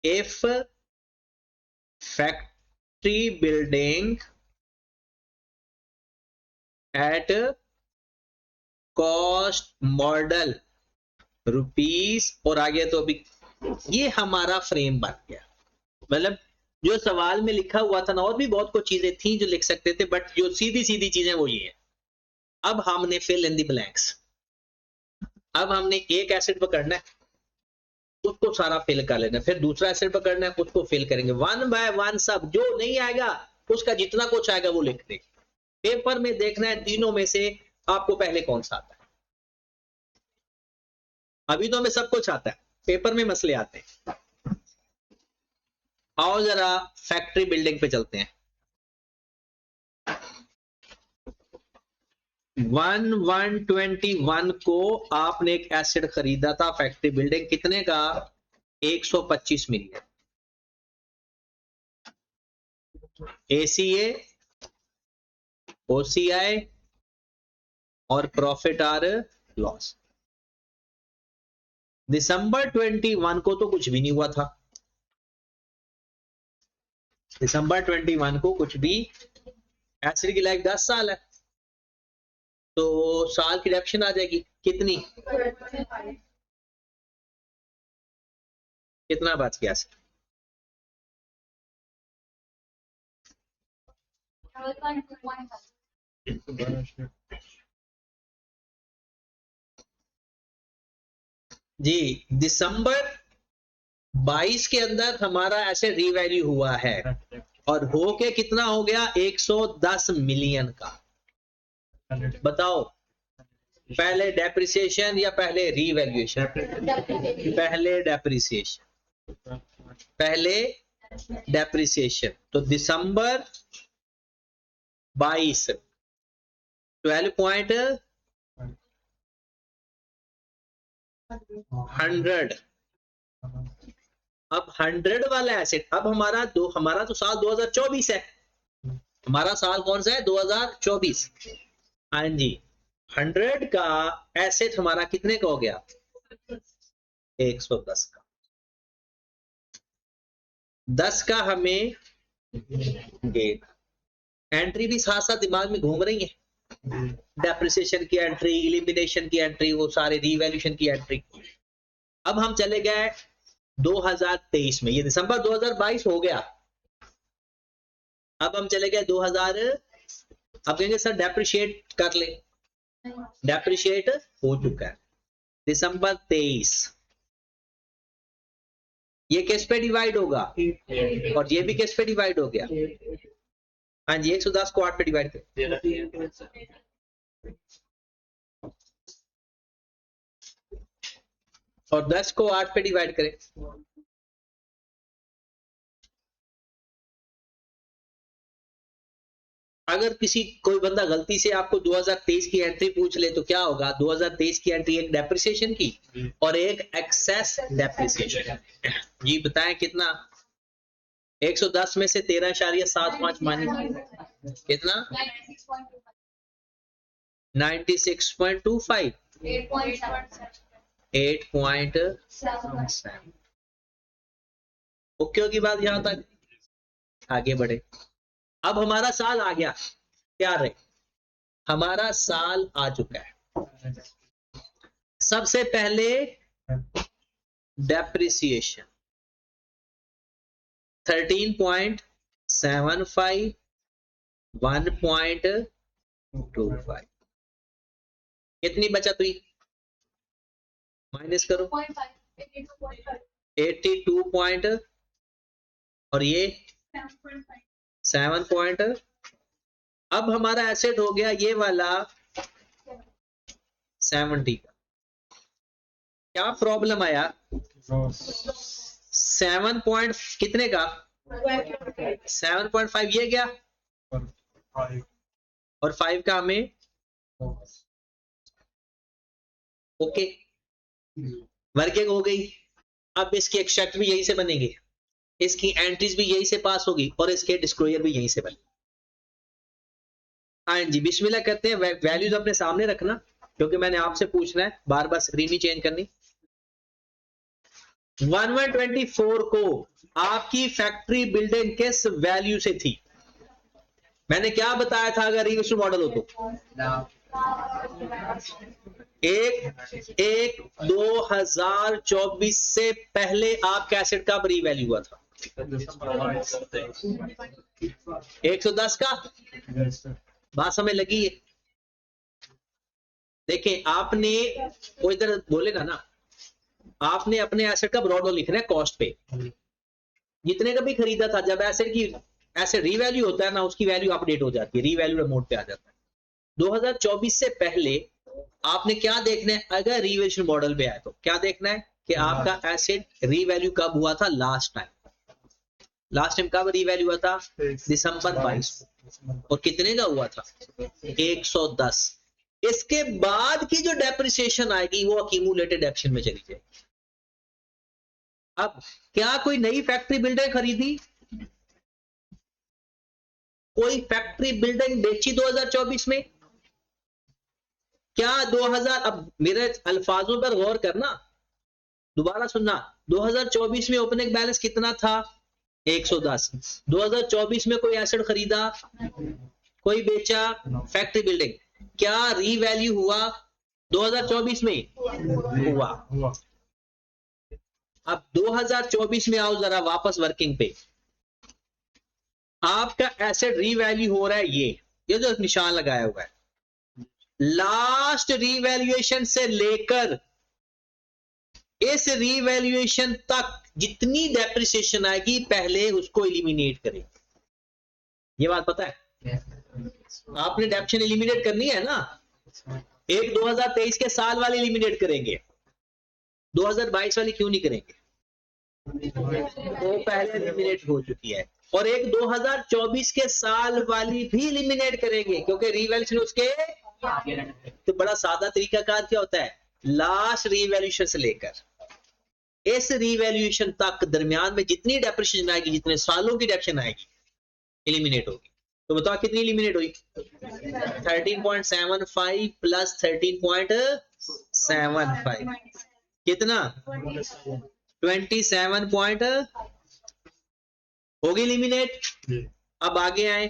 if factory building at cost model rupees, और आगे तो अभी ये हमारा फ्रेम बन गया। मतलब जो सवाल में लिखा हुआ था ना, और भी बहुत कुछ चीजें थी जो लिख सकते थे, बट जो सीधी सीधी चीजें वो ये है। अब हमने फिल इन द ब्लैंक्स, अब हमने एक एसिड पकड़ना है, उसको सारा फिल कर लेना, फिर दूसरा एसिड पकड़ना है, उसको फिल करेंगे वन बाय वन। सब जो नहीं आएगा उसका जितना कुछ आएगा वो लिख दे। पेपर में देखना है तीनों में से आपको पहले कौन सा आता है। अभी तो हमें सब कुछ आता है, पेपर में मसले आते हैं। आओ जरा फैक्ट्री बिल्डिंग पे चलते हैं। 1121 को आपने एक एसिड खरीदा था फैक्ट्री बिल्डिंग, कितने का? 125 मिलियन। ACA, OCI और प्रॉफिट आर लॉस। दिसंबर 21 को तो कुछ भी नहीं हुआ था, दिसंबर 21 को कुछ भी, एसिड की लाइफ 10 साल है, तो साल की रिडक्शन आ जाएगी कितनी? कितना बच गया सर? जी, दिसंबर 22 के अंदर हमारा ऐसे रीवैल्यू हुआ है, और हो के कितना हो गया? 110 मिलियन का। बताओ पहले डेप्रिसिएशन या पहले रीवैल्यूएशन? पहले डेप्रिसिएशन, पहले डेप्रिसिएशन। तो दिसंबर 22 12.100, अब 100 वाला एसेट, अब हमारा तो साल 2024 है, हमारा साल कौन सा है? 2024। हाँ जी, 100 का एसेट हमारा कितने का हो गया? 110 का। 10 का हमें गेन, एंट्री भी साथ साथ दिमाग में घूम रही है, डेप्रिसिएशन की एंट्री, इलिमिनेशन की एंट्री, वो सारे रीवैल्यूएशन की एंट्री। अब हम चले गए 2023 में, ये दिसंबर 2022 हो गया, अब हम चले गए 2000, अब कहेंगे सर डेप्रिशिएट कर ले, डेप्रिशिएट हो चुका है दिसंबर 23। ये किस पे डिवाइड होगा? और ये भी किस पे डिवाइड हो गया? हाँ जी, 110 को 8 पे डिवाइड कर, और 10 को 8 पे डिवाइड करें। अगर कोई बंदा गलती से आपको 2023 की एंट्री पूछ ले तो क्या होगा? 2023 की एंट्री एक डेप्रिसिएशन की और एक एक्सेस डेप्रिसिएशन। जी बताएं कितना? 110 में से 13.75 माइनस कितना? 96.25, 8.7। ओके होगी बात यहां तक? आगे बढ़े। अब हमारा साल आ गया, क्या रहे? हमारा साल आ चुका है। सबसे पहले डेप्रिसिएशन 13.75, 1.25, कितनी बचत हुई? माइनस करो, 82 पॉइंट, और ये 7 पॉइंट। अब हमारा एसेट हो गया ये वाला 70 का। क्या प्रॉब्लम आया? 7 पॉइंट कितने का? 7.5 ये गया, और 5 का हमें ओके। वर्किंग हो गई। अब इसकी एक्सट्रैक्ट भी यहीं से बनेंगे, इसकी एंट्रीज भी यहीं से पास होगी और इसके डिस्क्लोजर भी यहीं से बने। हाँ जी, बिस्मिल्लाह करते हैं। वैल्यूज अपने सामने रखना क्योंकि मैंने आपसे पूछना है, बार बार स्क्रीन नहीं चेंज करनी। 1124 को आपकी फैक्ट्री बिल्डिंग किस वैल्यू से थी? मैंने क्या बताया था अगर रिवर्स मॉडल हो तो? 2024 से पहले आपका एसेट का रीवैल्यू हुआ था 110 का। बात समझ लगी है? देखें, आपने वो इधर बोलेगा ना, आपने अपने एसेट का ब्रॉड लिखना है कॉस्ट पे, जितने का भी खरीदा था। जब एसेट की ऐसे रीवैल्यू होता है ना, उसकी वैल्यू अपडेट हो जाती है, रीवैल्यू मोड पे आ जाता है। 2024 से पहले आपने क्या देखना है? अगर रीवैल्यूएशन मॉडल पे आए तो क्या देखना है कि आपका एसेट रीवैल्यू कब हुआ था लास्ट टाइम। लास्ट टाइम कब रीवैल्यू हुआ था? दिसंबर 22। और कितने का हुआ था? 110। इसके बाद की जो डेप्रिसिएशन आएगी वो अक्यूमुलेटेड एक्शन में चली जाएगी। अब क्या कोई नई फैक्ट्री बिल्डिंग खरीदी? कोई फैक्ट्री बिल्डिंग बेची 2024 में? क्या 2000, अब मेरे अल्फाजों पर गौर करना, दोबारा सुनना। 2024 में ओपनिंग बैलेंस कितना था? 110। 2024 में कोई एसेट खरीदा, कोई बेचा, फैक्ट्री बिल्डिंग, क्या रीवैल्यू हुआ 2024 में? हुआ। अब 2024 में आओ जरा वापस वर्किंग पे। आपका एसेट रीवैल्यू हो रहा है ये जो निशान लगाया हुआ है। लास्ट रीवैल्यूएशन से लेकर इस रीवैल्यूएशन तक जितनी डेप्रिसिएशन आएगी पहले उसको एलिमिनेट करें। ये बात पता है? आपने डेप्रिसिएशन एलिमिनेट करनी है ना। एक 2023 के साल वाली एलिमिनेट करेंगे, 2022 वाली क्यों नहीं करेंगे? वो पहले एलिमिनेट हो चुकी है। और एक 2024 के साल वाली भी एलिमिनेट करेंगे क्योंकि रीवैल्यूएशन उसके। तो बड़ा सादा तरीकाकार क्या होता है? लास्ट रीवैल्यूएशन से लेकर इस रीवैल्यूएशन तक दरमियान में जितनी डेप्रिसिएशन आएगी, जितने सालों की डेप्रिसिएशन आएगी, एलिमिनेट होगी। तो बताओ कितनी एलिमिनेट हुई? 13.75 प्लस 13.75 कितना? 27 पॉइंट होगी एलिमिनेट। अब आगे आए,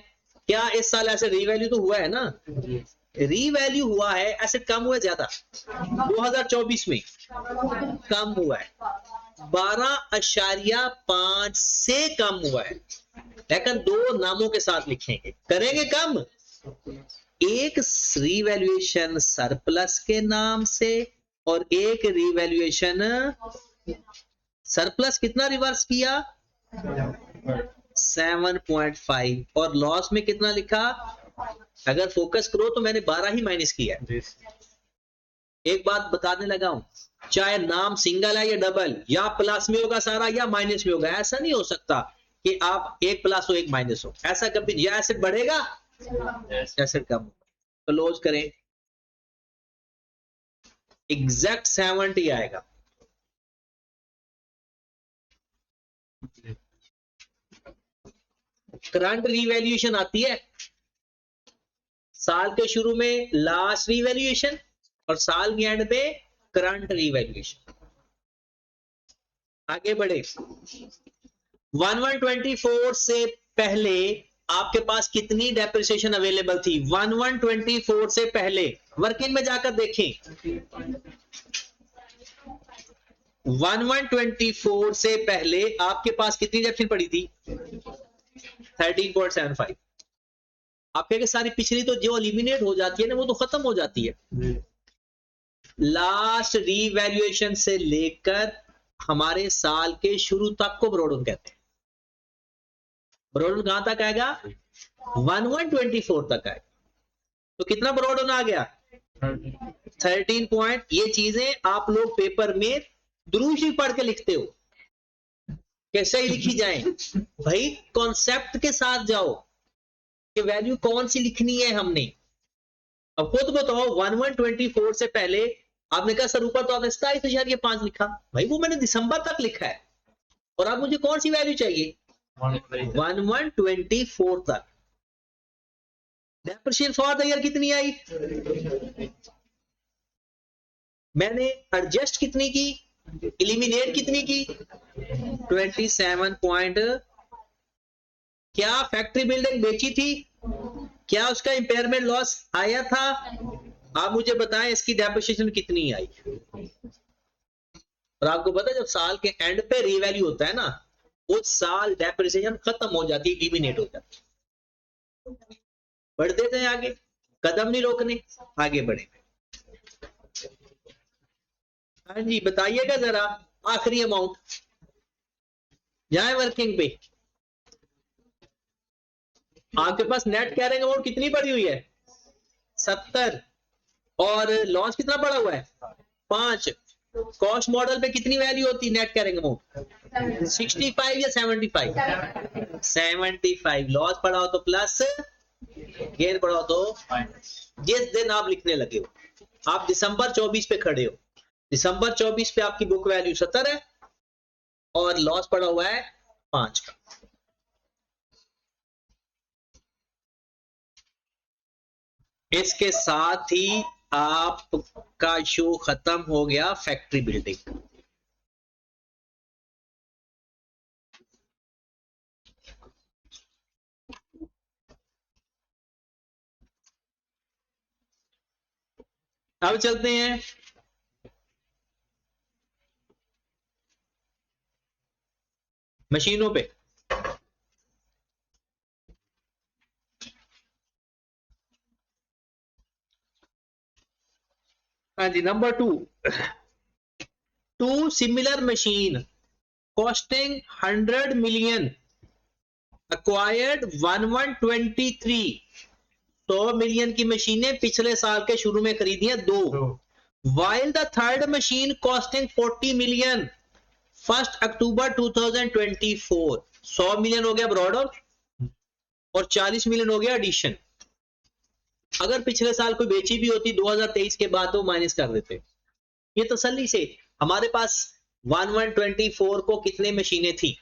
क्या इस साल ऐसे रीवैल्यू तो हुआ है ना? रीवैल्यू हुआ है, एसेट कम हुआ है ज्यादा? 2024 में कम हुआ है, 12.5 से कम हुआ है। लेकिन दो नामों के साथ लिखेंगे, करेंगे कम। एक रीवैल्यूएशन सरप्लस के नाम से और एक रीवैल्यूएशन सरप्लस कितना रिवर्स किया? 7.5। और लॉस में कितना लिखा? अगर फोकस करो तो मैंने 12 ही माइनस किया है। एक बात बताने लगा हूं, चाहे नाम सिंगल है या डबल, या प्लस में होगा सारा या माइनस में होगा। ऐसा नहीं हो सकता कि आप एक प्लस हो एक माइनस हो, ऐसा कभी। या एसेट बढ़ेगा एसेट कम। तो क्लोज करें, एग्जैक्ट 70 आएगा। करंट रीवैल्यूएशन आती है साल के शुरू में लास्ट रीवैल्यूएशन और साल के एंड पे करंट रीवैल्यूएशन। आगे बढ़े, 1124 से पहले आपके पास कितनी डेप्रिसिएशन अवेलेबल थी? 1124 से पहले वर्किंग में जाकर देखें। 1124 से पहले आपके पास कितनी डेप्रिसिएशन पड़ी थी? 13.75। आप कहेंगे सारी पिछली तो जो एलिमिनेट हो जाती है ना वो तो खत्म हो जाती है। लास्ट रीवैल्यूएशन से लेकर हमारे साल के शुरू तक को ब्रॉडन कहते हैं। ब्रॉडन कहां तक आएगा? 1124 तक आएगा। तो कितना ब्रॉडन आ गया? 13 पॉइंट। ये चीजें आप लोग पेपर में दुरूशी पढ़ के लिखते हो, कैसे ही लिखी जाए भाई, कॉन्सेप्ट के साथ जाओ कि वैल्यू कौन सी लिखनी है हमने। अब खुद बताओ, 1124 से पहले आपने कहा सर ऊपर तो आपने 27.5 लिखा, भाई वो मैंने दिसंबर तक लिखा है, और अब मुझे कौन सी वैल्यू चाहिए, 1124 तक। डेप्रिसिएशन फॉर द ईयर कितनी आई, मैंने एडजस्ट कितनी की, इलिमिनेट कितनी की, 27 पॉइंट। क्या फैक्ट्री बिल्डिंग बेची थी, क्या उसका इंपेयरमेंट लॉस आया था, आप मुझे बताएं इसकी डेप्रिसिएशन कितनी आई। और आपको पता है जब साल के एंड पे रीवैल्यू होता है ना, उस साल डेप्रिसिएशन खत्म हो जाती है, इलिमिनेट हो जाती है। बढ़ देते हैं आगे, कदम नहीं रोकने, आगे बढ़े। हाँ जी बताइएगा जरा, आखिरी अमाउंट जाए वर्किंग पे। आपके पास नेट कैरिंग अमाउंट कितनी पड़ी हुई है, 70, और लॉस कितना पड़ा हुआ है, 5। कॉस्ट मॉडल पे कितनी वैल्यू होती है नेट कैरिंग अमाउंट, 65 या 75, 75। लॉस पड़ा हो तो प्लस, गेन पड़ा हो तो, जिस दिन आप लिखने लगे हो, आप दिसंबर 24 पे खड़े हो, दिसंबर 24 पे आपकी बुक वैल्यू 70 है और लॉस पड़ा हुआ है 5 का। इसके साथ ही आपका शो खत्म हो गया फैक्ट्री बिल्डिंग। अब चलते हैं मशीनों पे। हाँ जी, number 2 similar machine costing 100 million acquired 1123। 100 million की मशीनें पिछले साल के शुरू में खरीदी हैं 2। While the third machine costing 40 million 1 October 2024। 100 million हो गया ब्रॉड और 40 मिलियन हो गया एडिशन। अगर पिछले साल कोई बेची भी होती 2023 के बाद तो माइनस कर देते। ये तसल्ली से हमारे पास 1124 को कितने मशीनें थी,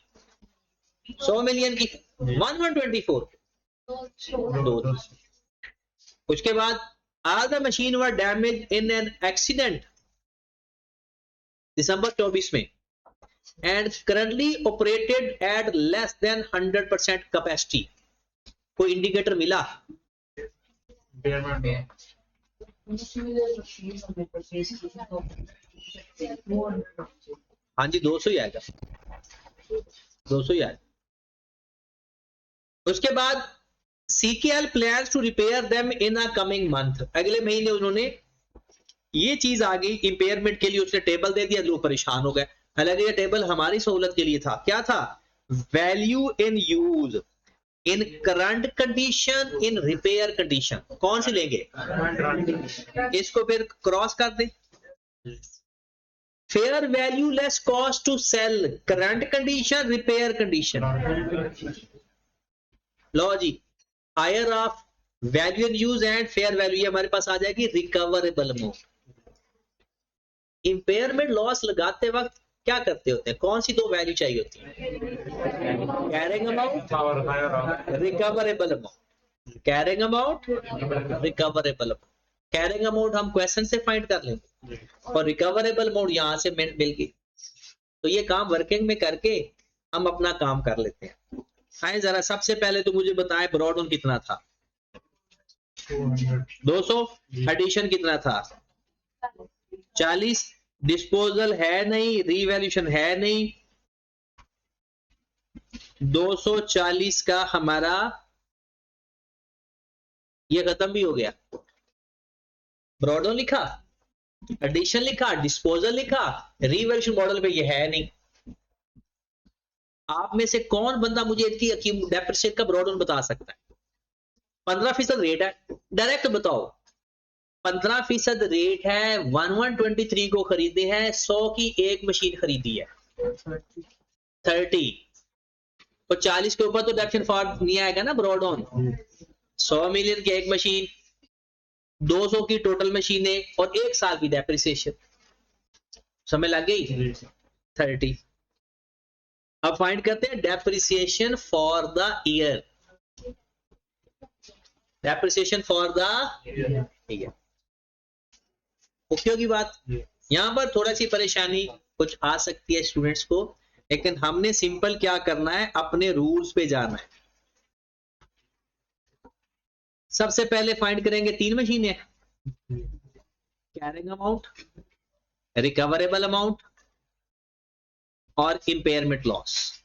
100 मिलियन की 1124 दो। उसके बाद all the machine were damaged in an accident दिसंबर 24 में and currently operated at less than 100% capacity। कोई इंडिकेटर मिला, हाँ जी 200 ही आएगा, 200 ही आएगा। उसके बाद CKL plans to repair them in a coming month। अगले महीने उन्होंने ये चीज आ गई इंपेयरमेंट के लिए, उसने टेबल दे दिया, लोग परेशान हो गए। हालांकि ये टेबल हमारी सहूलत के लिए था। क्या था, value in use, in current condition, in repair condition. कौन सी लेंगे, इसको फिर क्रॉस कर दे। Fair value less cost to sell, current condition, repair condition. लो जी, higher of value in use and fair value, ये हमारे पास आ जाएगी रिकवरेबल अमाउंट। इंपेयरमेंट लॉस लगाते वक्त क्या करते होते हैं, कौन सी 2 वैल्यू चाहिए होती है, carrying amount, recoverable amount. Carrying amount, recoverable amount. Carrying amount हम क्वेश्चन से फाइंड कर लेंगे और रिकवरेबल अमाउंट यहां से मिल गई। तो ये काम वर्किंग में करके हम अपना काम कर लेते हैं। आए जरा, सबसे पहले तो मुझे बताएं ब्रॉड ऑन कितना था, 200। एडिशन कितना था, 40। डिस्पोजल है नहीं, रीवैल्यूएशन है नहीं। 240 का हमारा ये खत्म भी हो गया। ब्रॉडन लिखा, एडिशन लिखा, डिस्पोजल लिखा, रीवैल्यूएशन मॉडल पे ये है नहीं। आप में से कौन बंदा मुझे इसकी डेप्रिसिएशन का ब्रॉडन बता सकता है? 15% रेट है, डायरेक्ट बताओ। 15% रेट है, 1123 को खरीदे हैं, 100 की एक मशीन खरीदी है, 30 और 40 के ऊपर तो डेप्रिसिएशन फॉर नहीं आएगा ना ब्रॉड ऑन। 100 मिलियन की एक मशीन, 200 की टोटल मशीनें और 1 साल की डेप्रिसिएशन, समय लग गई 30। अब फाइंड करते हैं depreciation for the year, depreciation for the year. Okay होगी बात। यहां पर थोड़ा सी परेशानी कुछ आ सकती है स्टूडेंट्स को, लेकिन हमने सिंपल क्या करना है, अपने रूल्स पे जाना है। सबसे पहले फाइंड करेंगे 3 मशीनें, कैरिंग अमाउंट, रिकवरेबल अमाउंट और इंपेयरमेंट लॉस।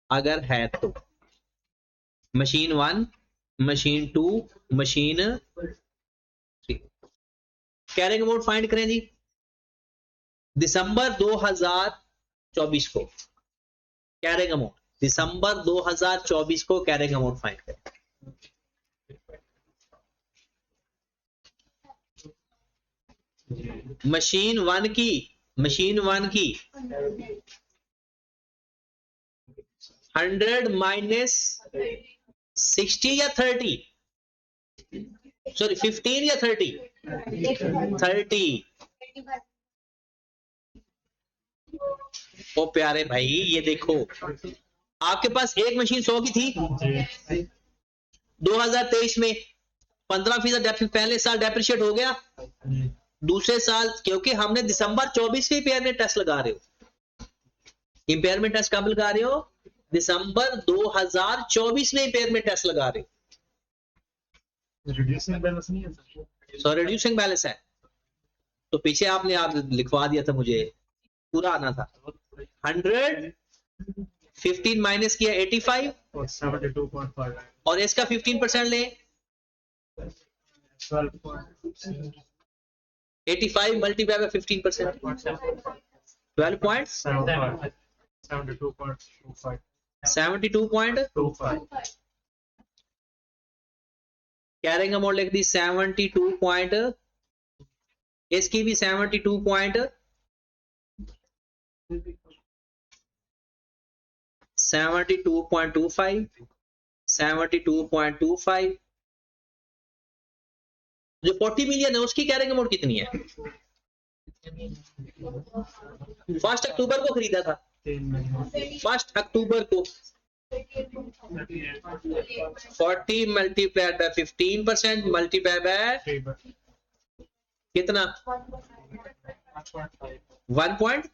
अगर है तो machine 1, machine 2, machine 3। Carrying amount find करें जी। दिसंबर 2024 को कैरिंग अमाउंट, दिसंबर 2024 को कैरिंग अमाउंट फाइंड करें। मशीन 1 की 100 माइनस 60 या 30, सॉरी 15 या 30, 30। ओ प्यारे भाई ये देखो, आपके पास एक मशीन 100 की थी 2023 में, 15% पहले साल डेप्रिशिएट हो गया, दूसरे साल क्योंकि हमने दिसंबर 24 में इम्पेयरमेंट टेस्ट लगा रहे हो, इम्पेयरमेंट टेस्ट कब लगा रहे हो, दिसंबर 2024 में इम्पेयरमेंट टेस्ट लगा रहे हो। रिड्यूसिंग बैलेंस नहीं है सर? सो रिड्यूसिंग बैलेंस है, तो पीछे आपने आप लिखवा दिया था, मुझे पूरा आना था। 100 15 माइनस किया 85 और 72.5 और इसका 15% ले, 85 मल्टीप्लाई बाय 15%, 12.72.25। कैरिंग अमाउंट लिख दी 72 पॉइंट, इसकी भी 72 पॉइंट 72.25, 72.25। जो 40 मिलियन है उसकी कैरिंग अमाउंट कितनी है? 1 अक्टूबर को खरीदा था, 1 अक्टूबर को 40 मल्टीप्लाइड बाय 15% मल्टीप्लाई बाय कितना 1.38।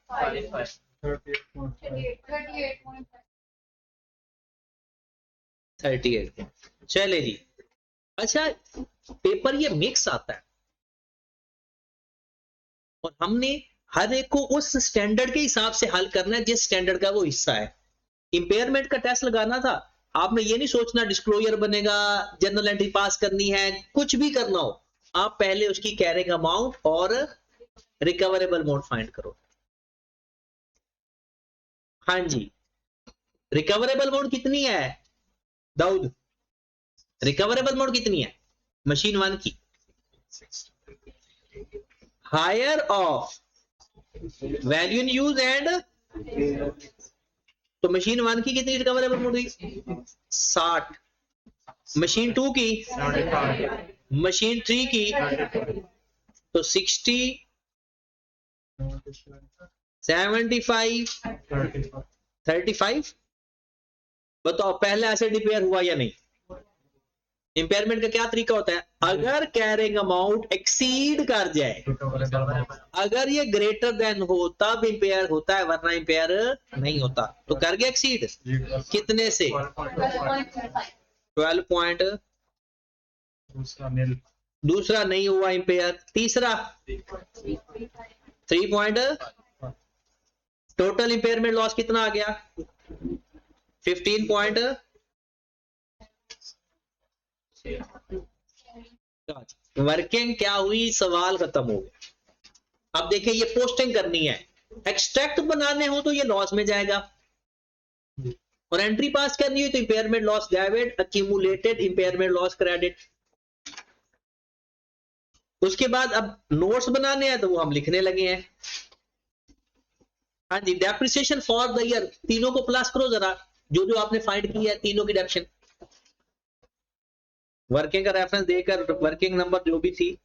चले जी। अच्छा पेपर ये मिक्स आता है और हमने हर एक को उस स्टैंडर्ड के हिसाब से हल करना है जिस स्टैंडर्ड का वो हिस्सा है। इंपेयरमेंट का टेस्ट लगाना था, आपने ये नहीं सोचना डिस्क्लोजर बनेगा, जनरल एंट्री पास करनी है, कुछ भी करना हो, आप पहले उसकी कैरिंग अमाउंट और रिकवरेबल अमाउंट फाइंड करो। हाँ जी, रिकवरेबल अमाउंट कितनी है दाऊद? रिकवरेबल अमाउंट कितनी है मशीन 1 की? Higher of value in use and, तो मशीन 1 की कितनी रिकवरेबल अमाउंट हुई? 60। मशीन 2 की, मशीन 3 की तो 60, 75, 35। बताओ पहले ऐसे डिपेयर हुआ या नहीं? इंपेयरमेंट का क्या तरीका होता है? अगर कैरिंग अमाउंट एक्सीड कर जाए, अगर ये ग्रेटर देन हो तब इंपेयर होता है, वरना इंपेयर नहीं होता। तो कर गया एक्सीड कितने से? 12 पॉइंट, दूसरा नहीं हुआ इंपेयर, तीसरा 3 पॉइंट, टोटल इंपेयरमेंट लॉस कितना आ गया? 15 पॉइंट। वर्किंग क्या हुई? सवाल खत्म हो गया। अब देखिए ये पोस्टिंग करनी है, एक्सट्रैक्ट बनाने हो तो ये लॉस में जाएगा, और एंट्री पास करनी हो तो impairment loss debit, accumulated impairment loss credit. उसके बाद अब नोट्स बनाने हैं तो वो हम लिखने लगे हैं। हाँ जी, डेप्रिसिएशन फॉर द ईयर, तीनों को प्लस करो जरा, जो जो आपने फाइंड किया है तीनों की डेप्शन। वर्किंग का रेफरेंस देकर वर्किंग नंबर जो भी थी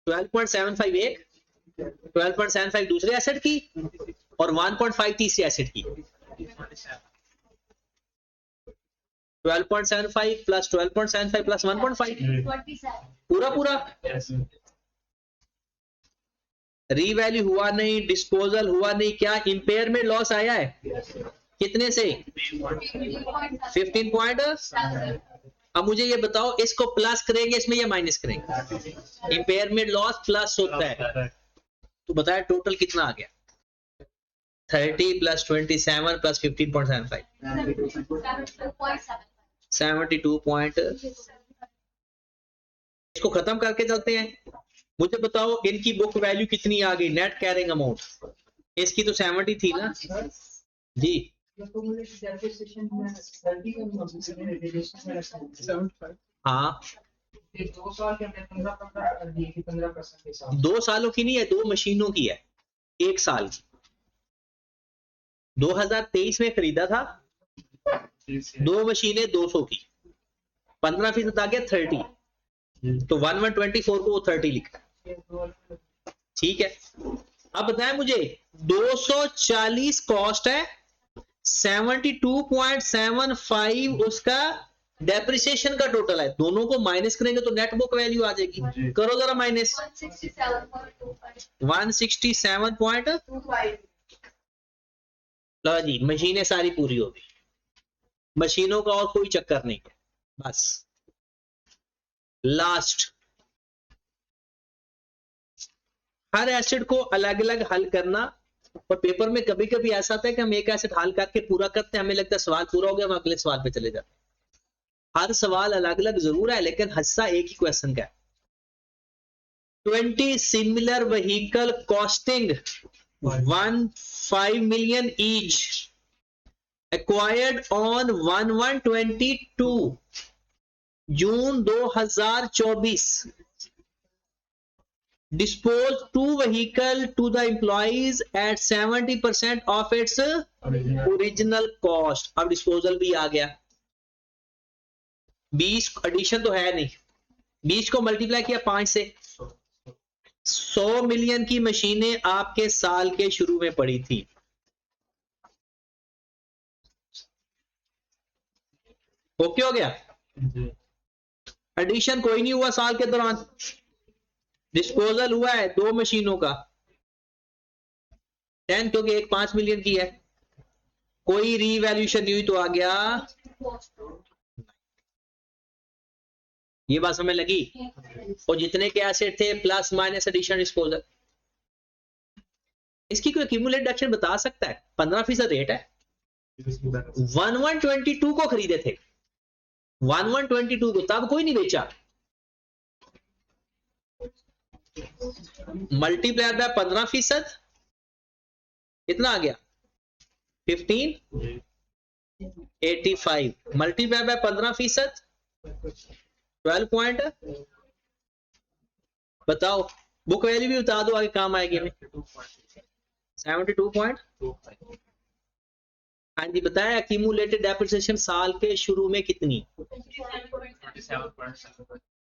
12.75 एक, 12.75 दूसरे एसेट की और 1.5 तीसरे एसेट की। 12.75 प्लस 12.75 प्लस 1.5 पूरा पूरा रीवैल्यू हुआ नहीं, डिस्पोजल हुआ नहीं, क्या इंपेयरमेंट लॉस आया है? कितने से? 15 पॉइंट। अब मुझे ये बताओ इसको प्लस करेंगे इसमें या माइनस करेंगे? इंपेयरमेंट लॉस प्लस होता है तो बताया टोटल कितना आ गया? 30 प्लस 27 प्लस 15.75 72 पॉइंट। इसको खत्म करके चलते हैं। मुझे बताओ इनकी बुक वैल्यू कितनी आ गई? नेट कैरिंग अमाउंट इसकी तो 70 थी ना जी। हाँ 2 सालों की नहीं है, 2 मशीनों की है, 1 साल की। 2023 में खरीदा था 2 मशीनें 200 की, 15% आ गया 30, तो 1124 को वो 30 लिखा। ठीक है, अब बताएं मुझे 240 कॉस्ट है, 72.75 उसका डेप्रिसिएशन का टोटल है। दोनों को माइनस करेंगे तो नेट बुक वैल्यू आ जाएगी। करो जरा माइनस 167.25। लो जी, मशीनें सारी पूरी हो गई, मशीनों का और कोई चक्कर नहीं, बस लास्ट। हर एसिड को अलग अलग हल करना, और पेपर में कभी कभी ऐसा आता है कि हम एक एसिड हल करके पूरा करते हैं, हमें लगता है सवाल पूरा हो गया, हम अगले सवाल पे चले जाते हैं। हर सवाल अलग अलग जरूर है लेकिन हिस्सा एक ही क्वेश्चन का है। 20 similar vehicle costing 1.5 million each acquired on 11/22 June 2024 dispose 2 vehicle to the employees at 70% of its original cost। अब डिस्पोजल भी आ गया, 20 एडिशन तो है नहीं, 20 को मल्टीप्लाई किया 5 से, 100 मिलियन की मशीनें आपके साल के शुरू में पड़ी थी। ओके हो गया? एडिशन कोई नहीं हुआ साल के दौरान, डिस्पोजल हुआ है 2 मशीनों का 10, क्योंकि एक 5 मिलियन की है, कोई रीवैल्यूएशन नहीं हुई तो आ गया। ये बात समझ लगी? और जितने के एसेट थे प्लस माइनस एडिशन डिस्पोजल, इसकी कोई एक्यूमुलेटेड एक्शन बता सकता है? 15% रेट है। 1122 को खरीदे थे, 1122 को, तब कोई नहीं बेचा। मल्टीप्लायर बाय 15%, कितना आ गया? 1585 मल्टीप्लाई बाय 15%, 12 पॉइंट। बताओ बुक वैल्यू भी बता दो, आगे काम आएगी हमें। 72 पॉइंट। हाँ जी, बताया एक्यूमुलेटेड डेप्रिसिएशन साल के शुरू में कितनी?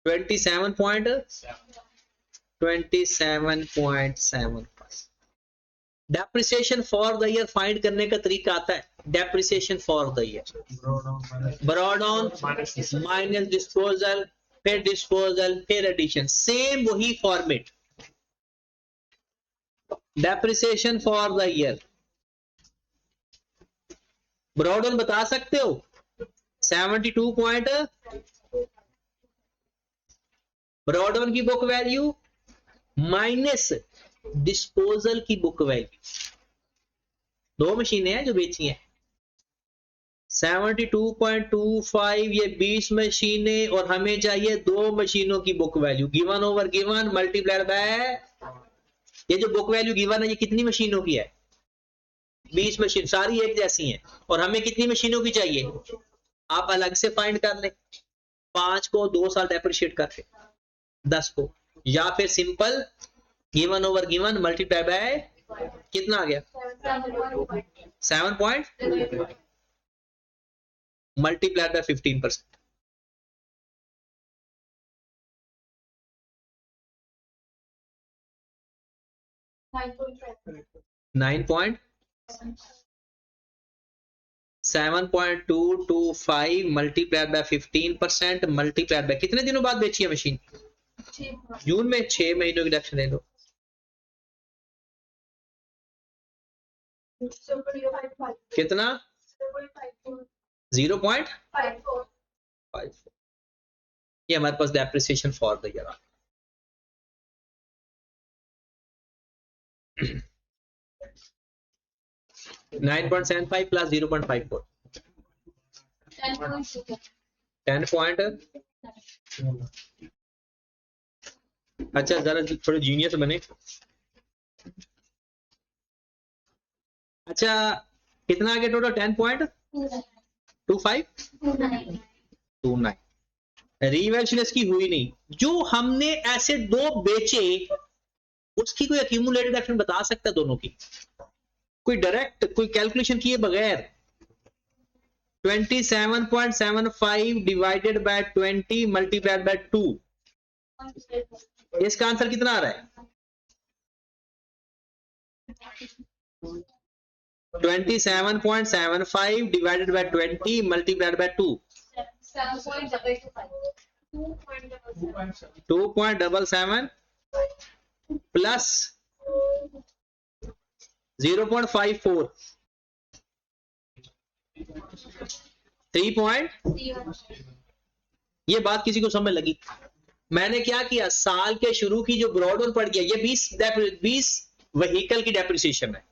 27.7। Depreciation for the year find करने का तरीका आता है, depreciation for the year, brought on minus disposal, फिर डिस्पोजल, फिर एडिशन, सेम वही format. Depreciation for the year, brought on बता सकते हो? 72 पॉइंट ब्रॉड ऑन की बुक वैल्यू माइनस डिस्पोजल की बुक वैल्यू, 2 मशीनें हैं जो बेची हैं। 72.25 ये 20 मशीनें, और हमें चाहिए 2 मशीनों की book value, given over given multiplied by, ये जो बुक वैल्यू गिवन है ये कितनी मशीनों की है? 20 मशीन, सारी एक जैसी हैं, और हमें कितनी मशीनों की चाहिए? आप अलग से फाइंड कर लें, 5 को 2 साल डेप्रिशिएट करके 10 को, या फिर simple given over given multiply by, कितना आ गया? 7 point multiply by 15%। 9.7.225 multiplied by 15% multiplied by कितने दिनों बाद बेची है मशीन? जून में। 6 महीनों की डिडक्शन ले लो। कितना? 0.54। ये हमारे पास depreciation for the year. 9.75 plus 0.54 10 point. अच्छा जरा थोड़े जीनियस बने। अच्छा कितना आ गया टोटल? 10.2529। रिवैल्यूएशन इसकी हुई नहीं। जो हमने ऐसे दो बेचे उसकी कोई एक्यूमुलेटेड एक्शन बता सकता है दोनों की? कोई डायरेक्ट कोई कैलकुलेशन किए बगैर 27.75 डिवाइडेड बाय 20 मल्टीप्लाइड बाय 2, इसका आंसर कितना आ रहा है? 27.75 divided by 20 multiplied by 2, 2.77 plus 0.54 3. ये बात किसी को समझ लगी? मैंने क्या किया, साल के शुरू की जो ब्रॉड ऑन पड़ गया, ये 20 व्हीकल की डेप्रिसिएशन है,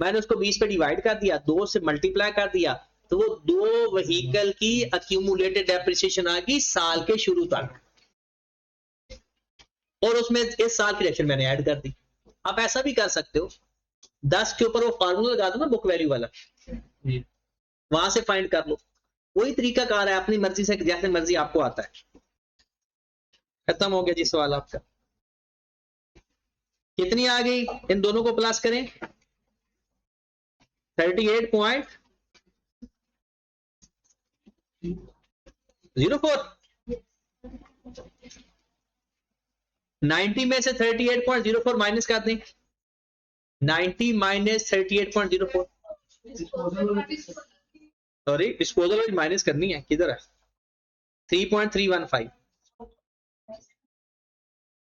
मैंने उसको 20 पे डिवाइड कर दिया, 2 से मल्टीप्लाई कर दिया, तो वो 2 व्हीकल की एक्यूमुलेटेड डेप्रिसिएशन आ गई साल के शुरू तक, और उसमें इस साल की डेप्रिसिएशन मैंने ऐड कर दी। आप ऐसा भी कर सकते हो, 10 के ऊपर वो फार्मूला लगा दो ना बुक वैल्यू वाला, वहां से फाइंड कर लो। वही तरीका कार है, अपनी मर्जी से जैसे मर्जी आपको आता है। खत्म हो गया जी सवाल आपका। कितनी आ गई? इन दोनों को प्लस करें, 38.04। 90 में से 38.04 माइनस कर दें, 90 माइनस 38.04, सॉरी डिस्पोजल माइनस करनी है, किधर है? 3.315,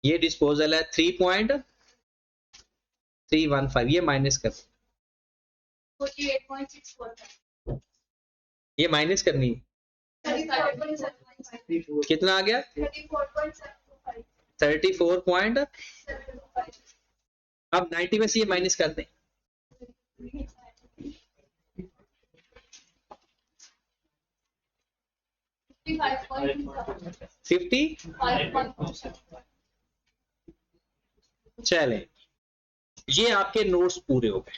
ये डिस्पोजल है 3.315, ये माइनस कर, 48.64, ये माइनस करनी है, कितना आ गया? 34. अब 90 में से ये माइनस कर दें, 50। चले, ये आपके नोट्स पूरे हो गए।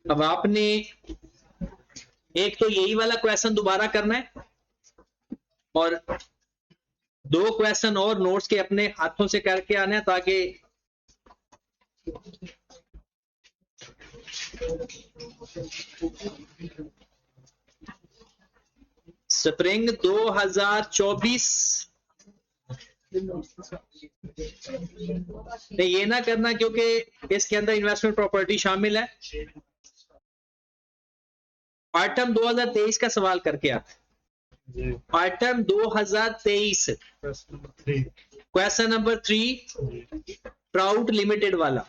अब आपने एक तो यही वाला क्वेश्चन दोबारा करना है, और 2 क्वेश्चन और नोट्स के अपने हाथों से करके आना है, ताकि स्प्रिंग 2024 नहीं, ये ना करना क्योंकि इसके अंदर इन्वेस्टमेंट प्रॉपर्टी शामिल है। आइटम 2023 का सवाल करके आते। Item 2023 question number 3 trout limited वाला।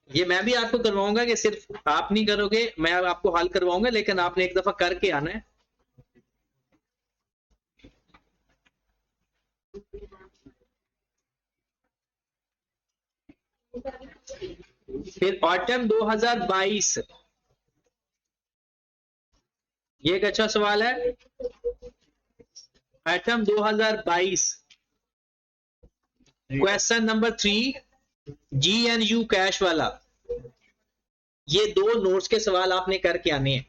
ये मैं भी आपको करवाऊंगा कि सिर्फ आप नहीं करोगे, मैं आपको हल करवाऊंगा, लेकिन आपने एक दफा करके आना है। फिर ऑटम 2022, ये एक अच्छा सवाल है। Item 2022 question number 3 GNU cash वाला। ये 2 नोट्स के सवाल आपने करके आने हैं।